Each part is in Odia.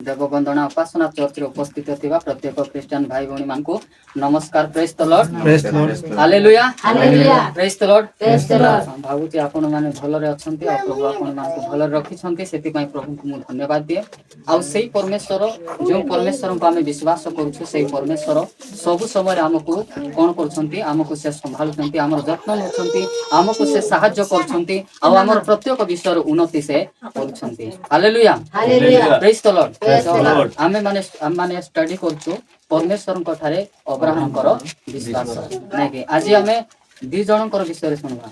देवबंदना उपासना चर्च रे उपस्थित थिबा प्रत्येक क्रिश्चियन भाई भौणी मानकु नमस्कार। Praise the lord, hallelujah, praise the lord. भाबुची आपण माने भलरे अछंती आ प्रभु आपण मानकु भलरे रखिछंती, सेति पई प्रभु को मु धन्यवाद दिए। आ सेई परमेश्वर जो परमेश्वर को आमे विश्वास करूछु, सेई परमेश्वर सब समय हमकु कोन करछंती, हमकु से संभालछंती, हमर जत्न नछंती, हमकु से सहाय्य करछंती आ हमर प्रत्येक विषय उन्नति से करछंती। Hallelujah, praise the lord. आमे माने स्टडी करछु परमेश्वर को ठारे अब्राहम कर विश्वास नै कि आज आमे दि जणन कर विषय सुनबा।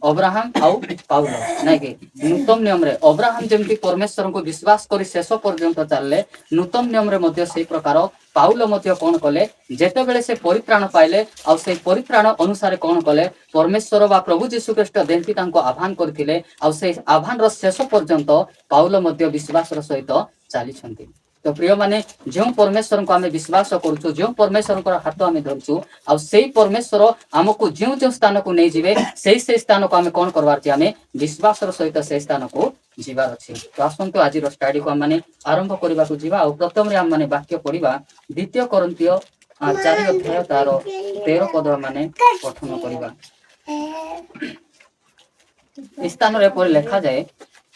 अब्राहम आउ पाउल नै कि नूतन नियम रे अब्राहम जेमति परमेश्वर को विश्वास करी शेष पर्यंत चलले, नूतन नियम रे मध्ये सेही प्रकार पाउल मध्ये कोन कले, जेते बेले से परित्राण पाइले आ से परित्राण अनुसार कोन कले, परमेश्वर बा प्रभु यीशु ख्रीष्ट देंती तांको आह्वान करथिले आ से आह्वान रो शेष पर्यंत पाउल मध्ये विश्वास रो सहित चाली छंती। तो प्रिय माने जो परमेश्वर को आमे विश्वास करूछु, जो परमेश्वर को हाथ आमे धरछु आ सेही परमेश्वर हमकु जो स्थान को नै जिवे, सेही स्थान को आमे कोन करबार छी, आमे विश्वास रो सहित सेही स्थान को जीवार अछि। तो आसंतो आज रो स्टडी को माने आरंभ करबा को जीवा। आ प्रथम रे हम माने वाक्य पढिबा द्वितीय कोरिन्थियो 4 अध्याय तार 13 पद माने पठन करबा। स्थान रे पर लिखा जाए,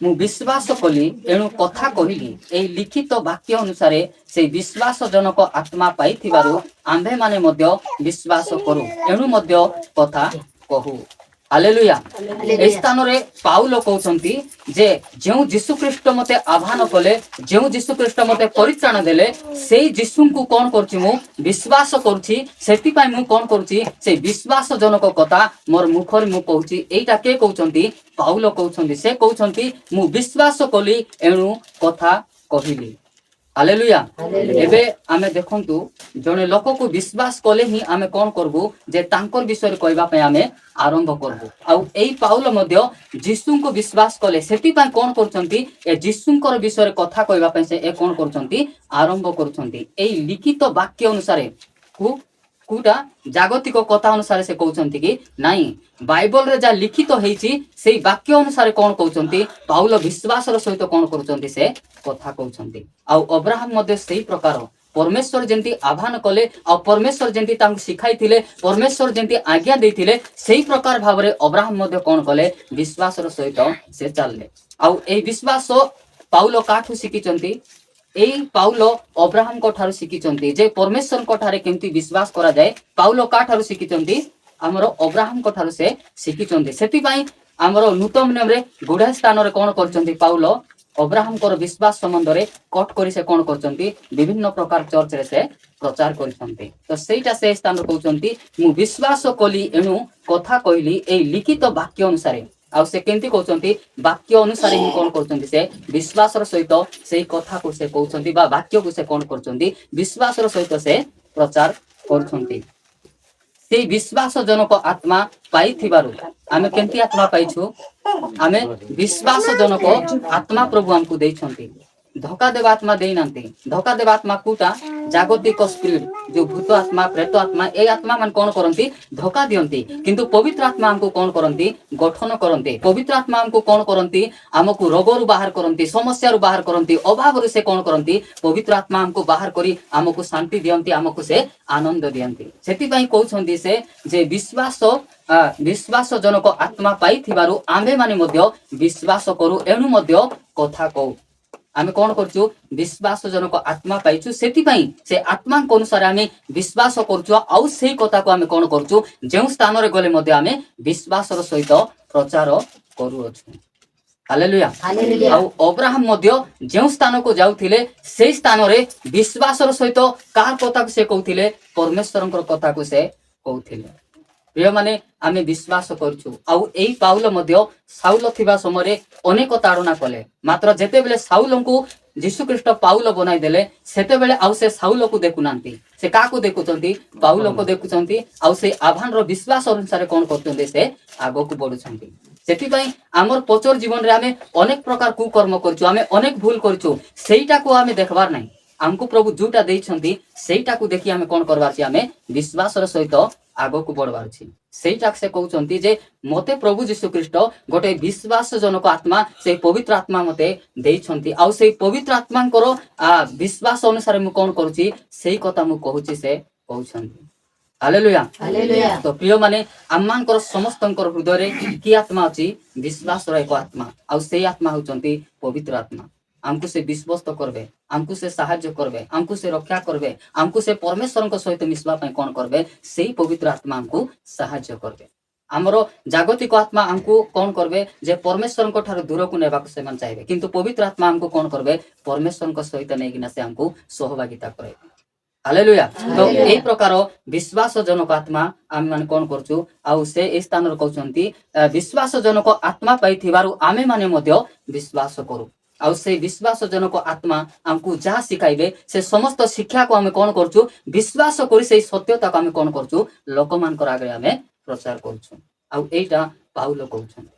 मु विश्वास कली एणु कथा कहिली, एई लिखित वाक्य अनुसार से विश्वास जनक आत्मा पाई थिबारु आंभे माने मध्य विश्वास करू, एणु मध्य कथा कहू। हालेलुया। ए स्थान रे पाउल कहउछंती जे जेउ यीशु ख्रीष्ट मते आह्वान कले, जेउ यीशु ख्रीष्ट मते परित्राण देले, सेई यीशु को कोन करछि मु विश्वास करछि, सेति पई मु कोन करछि से विश्वास जनक कथा मोर मुखर मु कहउछि। एटा के कहउछंती? पाउल कहउछंती। से कहउछंती मु विश्वास कली एणु कथा कहिली। हालेलुया। एबे आमे देखंतु जने लोक को विश्वास कले ही आमे कोन करबु जे तांकर विषय कहबा पे आमे आरंभ करबु। आ एई पाउल मध्य यीशु को विश्वास कले, सेति पय कोन करछंती ए यीशु कर विषय कथा कहबा पे से ए कोन करछंती आरंभ करछंती। एई लिखित वाक्य अनुसार कुटा जागतिक कथा अनुसार से कहउछंती कि नाही, बाइबल रे जा लिखित हेछि सेई वाक्य अनुसार कोन कहउछंती पाउल विश्वास रो सहित कोन करछंती से कथा कहउछंती। आ अब्राहम मध्ये सेही प्रकार परमेश्वर जेंती आह्वान कले आ परमेश्वर जेंती तांको सिखाइथिले, परमेश्वर जेंती आज्ञा देथिले, सेही प्रकार भाबरे अब्राहम मध्ये कोन कले विश्वास रो सहित से चलले। आ एई विश्वास पाउल काठू सिखिचंती, एई पाउल अब्राहम को ठारू सिखिचंती जे परमेश्वर को ठारे केमती विश्वास करा जाए। पाउल का ठारू सिखिचंती? हमरो अब्राहम को ठारू से सिखिचंती। सेति पई हमरो नूतन नियम रे गुडा स्थान रे कोन करचंती पाउल अब्राहम को विश्वास संबंध रे कट करी से कोन करचंती विभिन्न प्रकार चर्च रे से प्रचार करचंती। तो सेटा से स्थान रे कहउचंती मु विश्वास कली एनु कथा कहली, एई लिखित वाक्य अनुसार। आ से केंती कहउचंती वाक्य अनुसार ही कोन करचंती से विश्वास रो सहित सेही कथा को से कहउचंती बा वाक्य को से कोन करचंती विश्वास रो सहित से प्रचार करचंती। सेही विश्वास जनक आत्मा पाई थिबारु आमे केंती आत्मा पाइछु? आमे विश्वास जनक आत्मा प्रभु हमकु देइछंती। धोखा देवा आत्मा देई नांती। धोखा देवा आत्मा कुटा जागतिक स्पिरिट जो भूत आत्मा, प्रेत आत्मा, ए आत्मा मन कोन करंती धोखा दियंती। किंतु पवित्र आत्मा हमकु कोन करंती गठन करंती। पवित्र आत्मा हमकु कोन करंती हमकु रोगरु बाहर करंती, समस्या रु बाहर करंती, अभाव रु से कोन करंती पवित्र आत्मा हमकु बाहर करी हमकु शांति दियंती, हमकु से आनंद दियंती। सेति पई कहउछंती से जे विश्वास जनक आत्मा पाई थिबारु आम्भे माने मध्य विश्वास करू, एणु मध्य कथा कहू। आमे कोन करछु विश्वास जनक आत्मा पाइछु, सेति पई से आत्मा को अनुसार आमे विश्वास करछु। आ सेही कथा को आमे कोन करछु जेउ स्थान रे गले मध्य आमे विश्वास रो सहित प्रचार करू अछु। हालेलुया। आ अब्राहम मध्य जेउ स्थान को जाउथिले सेही स्थान रे विश्वास रो सहित कार कथा को से कहउथिले परमेश्वर को कथा को से कहउथिले। प्रिय माने आमे विश्वास करछु। आ एई पाउल मध्य साउल थिबा समय रे अनेक ताड़ना कले, मात्र जेते बेले साउल को यीशु ख्रीष्ट पाउल बनाई देले सेते बेले आउ से साउल को देखुनांती, से का को देखुचंती पाउल को देखुचंती। आ से आभान रो विश्वास अनुसार कोन करचंती से आगो को बढ़ुचंती। सेति पई हमर पचर जीवन रे आमे अनेक प्रकार कुकर्म करछु, आमे अनेक भूल करछु, सेईटा को आमे देखबार नाही। आमको प्रभु जोटा देइछंती सेटा को देखि आमे कोन करबार छी आमे विश्वासर सहित आगो को बढ़बार छी सेटा से कहउछंती जे मते प्रभु यीशु ख्रीष्ट गोटे विश्वास जनक आत्मा से पवित्र आत्मा मते देइछंती आउ से पवित्र आत्मांकर विश्वास अनुसार मु कोन करूची सेही कथा मु कहूची से कहउछंती हालेलुया हालेलुया तो प्रिय माने आम्मानकर समस्तंकर हृदय रे की आत्मा अछि विश्वास रो एक आत्मा आउ से आत्मा होचंती पवित्र आत्मा आमको से विश्वस्त करबे आमको से साहाय्य करबे आमको से रक्षा करबे आमको से परमेश्वर सहित मिसवा पई कोन करबे सेही पवित्र आत्मा हमको साहाय्य करबे आमरो जागतिक आत्मा हमको कोन करबे जे परमेश्वर ठार दूर को नेबा से मन चाहिए किंतु पवित्र आत्मा हमको कोन करबे परमेश्वर सहित नै गिना से हमको सहभागिता करबे हालेलुया तो एई प्रकार विश्वास जनक आत्मा आमे माने कोन करछु आउ से ए स्थान रे कहउछंती विश्वास जनक आत्मा पाइथिबारु आमे माने मध्य विश्वास करू आउ से विश्वास जनक आत्मा हमको जहाँ सिखाइबे से समस्त शिक्षा को आमे कोन करछु विश्वास करी से सत्यता को आमे कोन करछु लोक मानकर आगे आमे प्रचार करछु आउ एटा पाउलो कहउछन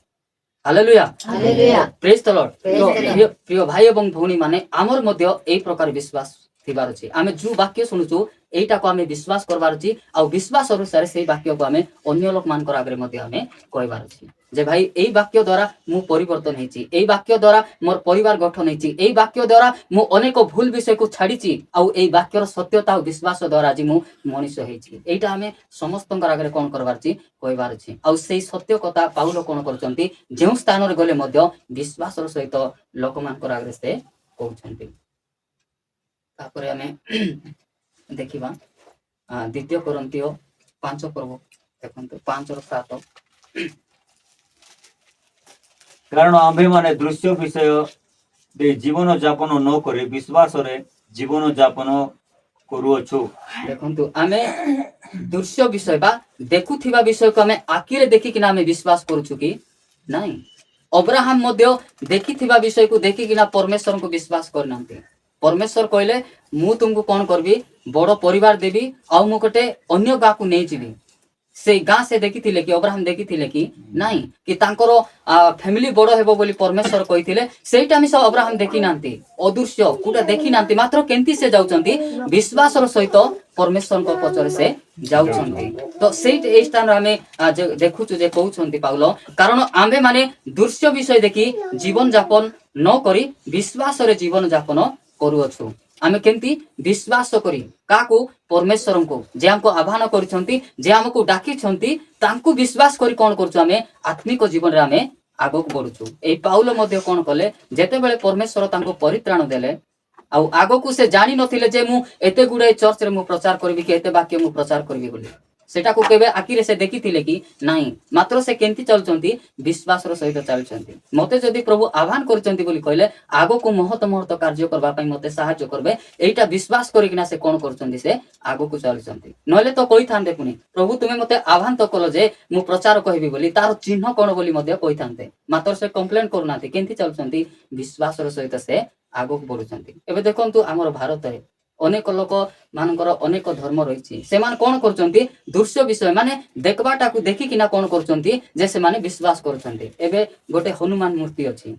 hallelujah hallelujah praise the lord प्रिय भाई एवं भौणी माने आमर मध्य एई प्रकार विश्वास थिबार अछि आमे जो वाक्य सुनुछु एटा को आमे विश्वास करबार अछि आ विश्वास अनुसार से वाक्य को आमे अन्य लोक मानकर आगे मध्य आमे कहबार अछि जे भाई एई वाक्य द्वारा मु परिवर्तन हेछि एई वाक्य द्वारा मोर परिवार गठन हेछि एई वाक्य द्वारा मु अनेक भूल विषय को छाडिछि आ एई वाक्यर सत्यता और विश्वास द्वारा आज मु मनुष्य हेछि एटा आमे समस्तंकर आगे कोन करबार अछि कहबार अछि आ सेई सत्य कथा पाउलो कोन करचंती जेउ स्थान रे गले मध्य विश्वास सहित लोक मानकर आगे से कहउछंती तापरे आमे देखिबा द्वितीय कोरिन्थीय 5 पर्व देखंतु 5 और 7 कारण आम्भे माने दृश्य विषय दे जीवन जापन न करे विश्वास रे जीवन जापन करूअछु देखंतु आमे दृश्य विषय बा देखुथिबा विषय को आमे आखिरे देखि किना आमे विश्वास करूछु कि नाही अब्राहम मध्य देखिथिबा विषय को देखि किना परमेश्वर को विश्वास करनांती परमेश्वर कहले मु तुमको कोन करबी बड़ परिवार देबी आउ मु गोटे अन्य गाँ को नहीं जीवी से गाँ से देखिथिले कि अब्राहम देखिथिले कि नाही कि तांकर फैमिली बड़ हेबो बोली परमेश्वर कहिथिले सेटा मिस अब्राहम देखि नांती अदृश्य कुटा देखि नांती मात्र केंती से जाउचंती विश्वास रो सहित परमेश्वर को पचरे से जाउचंती तो सेट ए स्थान आमे देखुछु जे कहउचंती पाउलो कारण आमे माने दृश्य विषय देखि जीवन यापन न करी विश्वास रे जीवन यापन करूअछु आमे केंती विश्वास करी काको परमेश्वर को जे हमको आह्वान करिसंती जे हमको डाकी छंती तांको विश्वास करी कोन करछु आमे आत्मिक जीवन रे आमे आगो बढ़ुछु ए पाउलो मध्ये कोन कले जेते बेले परमेश्वर तांको परित्राण देले आउ आगो को से जानि नथिले जे मु एते गुडे चर्च रे मु प्रचार करबी कि एते वाक्य मु प्रचार करबी बोली सेटा को केबे आखिरे से देखिथिले कि नाही मात्र से केंती चलचंती विश्वास रो सहित चलचंती मते जदी प्रभु आह्वान करचंती बोली कहले आगो को महत महत कार्य करबा पई मते सहायता करबे एटा विश्वास करिकिना से कोन करचंती से आगो को चलचंती नले तो कहि थांते पुनी प्रभु तुमे मते आह्वान तो कलो जे मु प्रचार कहबी बोली तार चिन्ह कोन बोली मते कहि थांते मात्र से कंप्लेन करनाती केंती चलचंती विश्वास रो सहित से आगो को बढ़ुचंती एबे देखंतु हमर भारत रे अनेक लोक मानकर अनेक धर्म रही से कौन कर दृश्य विषय माने देखबाटा को देखिकिना कौन कर से माने विश्वास करछंती एबे गोटे हनुमान मूर्ति अच्छी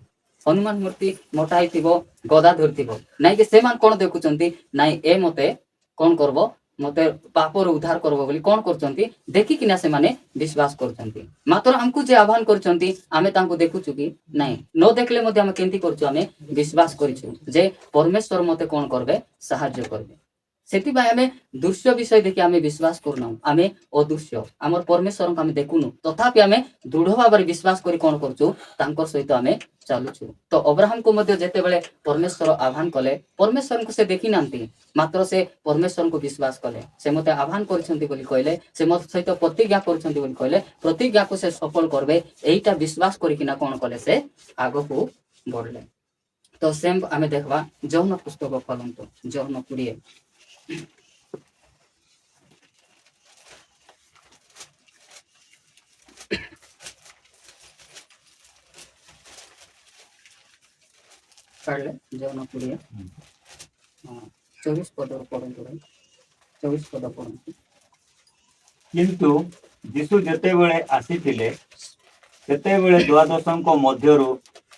हनुमान मूर्ति मोटा ही गदा धरती नाई कि से कौन देखुंती नाई ए मते कौन करबो मते पापर उद्धार करबो बोली कौन करछंती देखिकिना से माने विश्वास करछंती मात्र हमकु जे आह्वान करछंती आमे तांको देखुछु कि नाही न देखले मध्ये हम केंती करछु आमे विश्वास करिछु जे परमेश्वर मते कौन करबे सहाय्य करबे सेति भाई आमे दृश्य विषय देखि आमे विश्वास करनु आमे अदृश्य हमर परमेश्वर को आमे देखुनु तथापि आमे दृढ़ भाବରେ विश्वास करी कौन करछु तांकर सहित आमे चालुछु तो अब्राहम को मध्ये जेते बेले परमेश्वर आह्वान कले परमेश्वर को से देखि नांती मात्र से परमेश्वर को विश्वास कले से मते आह्वान करछंती बोली कहले से मत सहित प्रतिज्ञा करछंती बोली कहले प्रतिज्ञा को से सफल करबे एटा विश्वास करिकिना कौन कले से आगो को बढ़ले तो सेम आमे देखबा जौन पुस्तक फलंतो जौन 20 पढ़ले जौन 20 24 पद पढ़ंतो 24 पद पढ़ंतो किंतु यीशु जेते बेले आसीथिले सेते बेले द्वादशଙ୍କ ମଧ୍ୟରୁ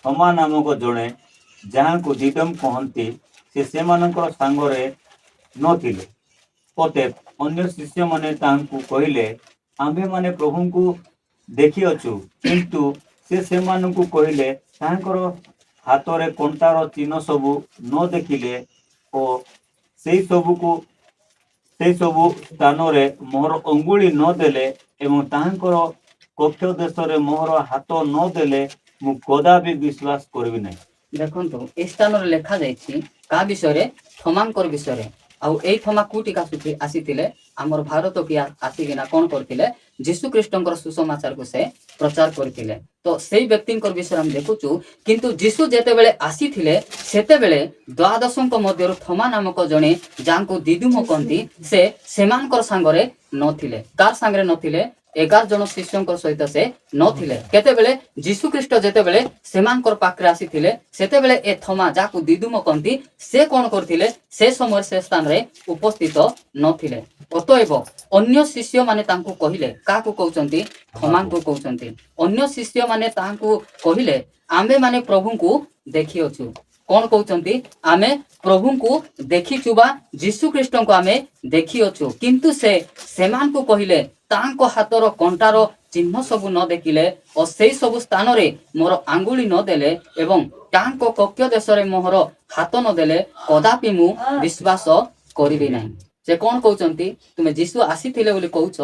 थोमा नामक जणे जहाँ को दिदम कहती ସେ ସେମାନଙ୍କର ସାଙ୍ଗରେ ନଥିଲେ। ଅତଏବ ଅନ୍ୟ ଶିଷ୍ୟମାନେ ତାହାଙ୍କୁ କହିଲେ, ଆମ୍ଭେମାନେ ପ୍ରଭୁଙ୍କୁ ଦେଖିଅଛୁ। କିନ୍ତୁ ସେ ସେମାନଙ୍କୁ କହିଲେ, ତାହାଙ୍କର ହାତରେ କଣ୍ଟାର ଚିହ୍ନ ସବୁ ନ ଦେଖିଲେ ଓ ସେଇ ସବୁ ସ୍ଥାନରେ ମୋହର ଅଙ୍ଗୁଳି ନ ଦେଲେ ଏବଂ ତାହାଙ୍କର କକ୍ଷ ଦେଶରେ ମୋହର ହାତ ନ ଦେଲେ ମୁଁ କଦାପି ବିଶ୍ୱାସ କରିବି ନାହିଁ। ଦେଖନ୍ତୁ ଏ ସ୍ଥାନରେ ଲେଖାଯାଇଛି କାହା ବିଷୟରେ? ଥୋମାଙ୍କର ବିଷୟରେ। ଆଉ ଏଇ ଥୋମା କୋଉଠିକି ଆସିଥିଲେ? ଆମର ଭାରତକୁ ଆସିକିନା କଣ କରିଥିଲେ? ଯୀଶୁ ଖ୍ରୀଷ୍ଟଙ୍କର ସୁସମାଚାରକୁ ସେ ପ୍ରଚାର କରିଥିଲେ। ତ ସେଇ ବ୍ୟକ୍ତିଙ୍କର ବିଷୟରେ ଆମେ ଦେଖୁଛୁ। କିନ୍ତୁ ଯୀଶୁ ଯେତେବେଳେ ଆସିଥିଲେ ସେତେବେଳେ ଦ୍ୱାଦଶଙ୍କ ମଧ୍ୟରୁ ଥୋମା ନାମକ ଜଣେ ଯାହାଙ୍କୁ ଦିଦୁମ କହନ୍ତି, ସେ ସେମାନଙ୍କର ସାଙ୍ଗରେ ନଥିଲେ। କାହାର ସାଙ୍ଗରେ ନଥିଲେ? 11 ଜଣ ଶିଷ୍ୟଙ୍କ ସହିତ ସେ ନଥିଲେ। କେତେବେଳେ? ଯୀଶୁ ଖ୍ରୀଷ୍ଟ ଯେତେବେଳେ ସେମାନଙ୍କର ପାଖରେ ଆସିଥିଲେ ସେତେବେଳେ ଏ ଥୋମା ଯାହାକୁ ଦିଦୁମ କହନ୍ତି, ସେ କଣ କରିଥିଲେ? ସେ ସମୟରେ ସେ ସ୍ଥାନରେ ଉପସ୍ଥିତ ନଥିଲେ। ଅତଏବ ଅନ୍ୟ ଶିଷ୍ୟମାନେ ତାଙ୍କୁ କହିଲେ, କାହାକୁ କହୁଛନ୍ତି? ଥୋମାଙ୍କୁ କହୁଛନ୍ତି। ଅନ୍ୟ ଶିଷ୍ୟମାନେ ତାହାଙ୍କୁ କହିଲେ, ଆମ୍ଭେମାନେ ପ୍ରଭୁଙ୍କୁ ଦେଖିଅଛୁ। କଣ କହୁଛନ୍ତି? ଆମେ ପ୍ରଭୁଙ୍କୁ ଦେଖିଛୁ ବା ଯୀଶୁ ଖ୍ରୀଷ୍ଟଙ୍କୁ ଆମେ ଦେଖିଅଛୁ। କିନ୍ତୁ ସେ ସେମାନଙ୍କୁ କହିଲେ, ତାଙ୍କ ହାତର କଣ୍ଟାର ଚିହ୍ନ ସବୁ ନ ଦେଖିଲେ ଓ ସେଇ ସବୁ ସ୍ଥାନରେ ମୋର ଆଙ୍ଗୁଳି ନ ଦେଲେ ଏବଂ ତାଙ୍କ କକ୍ଷ ଦେଶରେ ମୋହର ହାତ ନ ଦେଲେ କଦାପି ମୁଁ ବିଶ୍ୱାସ କରିବି ନାହିଁ। ସେ କଣ କହୁଛନ୍ତି? ତୁମେ ଯୀଶୁ ଆସିଥିଲେ ବୋଲି କହୁଛ,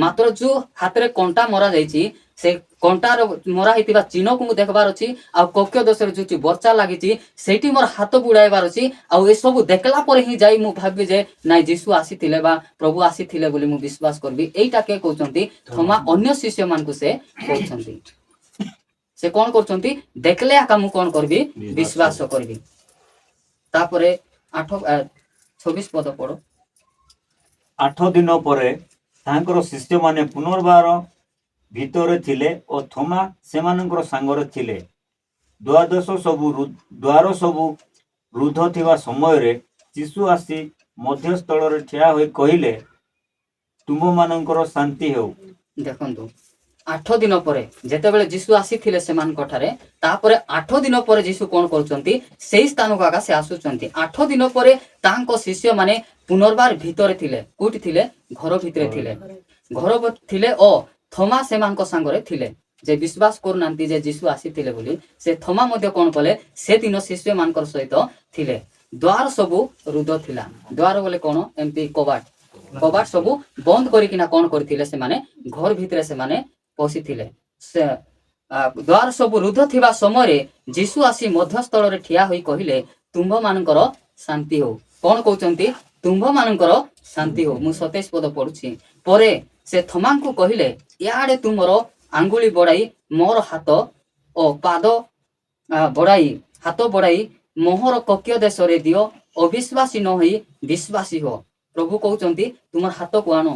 ମାତ୍ର ଯୋଉ ହାତରେ କଣ୍ଟା ମରା ଯାଇଛି ସେ କଣ୍ଟାର ମରା ହେଇଥିବା ଚିହ୍ନକୁ ମୁଁ ଦେଖିବାର ଅଛି। ଆଉ କକ୍ଷ ଦେଶରେ ଯୋଉ ବର୍ଚ୍ଚା ଲାଗିଛି ସେଇଠି ମୋର ହାତ ବୁଡାଇବାର ଅଛି। ଆଉ ଏସବୁ ଦେଖିଲା ପରେ ହିଁ ଯାଇ ମୁଁ ଭାବିବି ଯେ ନାଇଁ ଯୀଶୁ ଆସିଥିଲେ ବା ପ୍ରଭୁ ଆସିଥିଲେ ବୋଲି ମୁଁ ବିଶ୍ୱାସ କରିବି। ଏଇଟା କେ କହୁଛନ୍ତି? ଥୋମା ଅନ୍ୟ ଶିଷ୍ୟମାନଙ୍କୁ ସେ କହୁଛନ୍ତି। ସେ କଣ କରୁଛନ୍ତି? ଦେଖିଲେ ଆକା ମୁଁ କଣ କରିବି? ବିଶ୍ୱାସ କରିବି। ତାପରେ 26 ପଦ ପଢ। 8 ଦିନ ପରେ ତାହାଙ୍କର ଶିଷ୍ୟମାନେ ପୁନର୍ବାର ଭିତରେ ଥିଲେ ଓ ଥୋମା ସେମାନଙ୍କର ସାଙ୍ଗରେ ଥିଲେ। ଦ୍ୱାର ସବୁ ରୁଦ୍ଧ ଥିବା ସମୟରେ ଯୀଶୁ ଆସି ମଧ୍ୟସ୍ଥଳରେ ଠିଆ ହୋଇ କହିଲେ, ତୁମମାନଙ୍କର ଶାନ୍ତି ହେଉ। ଦେଖନ୍ତୁ 8 ଦିନ ପରେ ଯେତେବେଳେ ଯୀଶୁ ଆସିଥିଲେ ସେମାନଙ୍କ ଠାରେ, ତାପରେ 8 ଦିନ ପରେ ଯୀଶୁ କଣ କରୁଛନ୍ତି? ସେଇ ସ୍ଥାନକୁ ଆକା ସେ ଆସୁଛନ୍ତି। 8 ଦିନ ପରେ ତାଙ୍କ ଶିଷ୍ୟମାନେ ପୁନର୍ବାର ଭିତରେ ଥିଲେ। କୋଉଠି ଥିଲେ? ଘର ଭିତରେ ଥିଲେ। ଘର ଥିଲେ ଓ ଥୋମା ସେମାନଙ୍କ ସାଙ୍ଗରେ ଥିଲେ। ଯେ ବିଶ୍ୱାସ କରୁନାହାନ୍ତି ଯେ ଯୀଶୁ ଆସିଥିଲେ ବୋଲି, ସେ ଥୋମା ମଧ୍ୟ କଣ କଲେ? ସେଦିନ ଶିଷ୍ୟମାନଙ୍କର ସହିତ ଥିଲେ। ଦ୍ୱାର ସବୁ ରୁଦ୍ଧ ଥିଲା। ଦ୍ୱାର ବୋଲେ କଣ? ଏମିତି କବାଟ ସବୁ ବନ୍ଦ କରିକିନା କଣ କରିଥିଲେ? ସେମାନେ ଘର ଭିତରେ ସେମାନେ ପଶିଥିଲେ। ସେ ଦ୍ୱାର ସବୁ ରୁଦ୍ଧ ଥିବା ସମୟରେ ଯୀଶୁ ଆସି ମଧ୍ୟସ୍ଥଳରେ ଠିଆ ହୋଇ କହିଲେ, ତୁମ୍ଭମାନଙ୍କର ଶାନ୍ତି ହଉ। କଣ କହୁଛନ୍ତି? ତୁମ୍ଭମାନଙ୍କର ଶାନ୍ତି ହଉ। ମୁଁ 27 ପଦ ପଢୁଛି। ପରେ ସେ ଥୋମାଙ୍କୁ କହିଲେ, ଇଆଡେ ତୁମର ଆଙ୍ଗୁଳି ବଢାଇ ମୋର ହାତ ଓ ପାଦ ବଢାଇ ମୋହର କକ୍ଷ ଦେଶରେ ଦିଅ। ଅବିଶ୍ୱାସୀ ନ ହୋଇ ବିଶ୍ୱାସୀ ହୁଅ। ପ୍ରଭୁ କହୁଛନ୍ତି ତୁମର ହାତକୁ ଆଣ।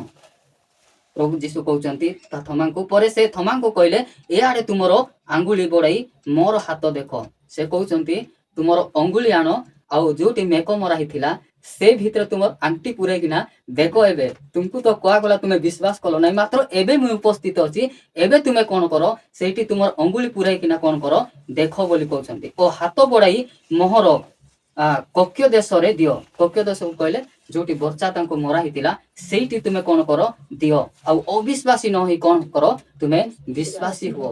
ପ୍ରଭୁ ଯୀଶୁ କହୁଛନ୍ତି ତା ଥୋମାଙ୍କୁ। ପରେ ସେ ଥୋମାଙ୍କୁ କହିଲେ, ଏଆଡେ ତୁମର ଆଙ୍ଗୁଳି ବଢାଇ ମୋର ହାତ ଦେଖ। ସେ କହୁଛନ୍ତି ତୁମର ଅଙ୍ଗୁଳି ଆଣ, ଆଉ ଯୋଉଠି ମେକ ମରା ହେଇଥିଲା ସେ ଭିତରେ ତୁମର ଆଙ୍ଗୁଠି ପୁରେଇକିନା ଦେଖ। ଏବେ ତୁମକୁ ତ କୁହାଗଲା ତୁମେ ବିଶ୍ୱାସ କଲ ନାହିଁ, ମାତ୍ର ଏବେ ମୁଁ ଉପସ୍ଥିତ ଅଛି। ଏବେ ତୁମେ କଣ କର? ସେଇଠି ତୁମର ଅଙ୍ଗୁଳି ପୁରେଇକିନା କଣ କର? ଦେଖ ବୋଲି କହୁଛନ୍ତି। ଓ ହାତ ବଢାଇ ମୋହର କକ୍ଷ ଦେଶରେ ଦିଅ। କକ୍ଷ ଦେଶକୁ କହିଲେ ଯୋଉଠି ବର୍ଚ୍ଚା ତାଙ୍କୁ ମରା ହେଇଥିଲା ସେଇଠି ତୁମେ କଣ କର? ଦିଅ। ଆଉ ଅବିଶ୍ୱାସୀ ନ ହୋଇ କଣ କର? ତୁମେ ବିଶ୍ୱାସୀ ହୁଅ।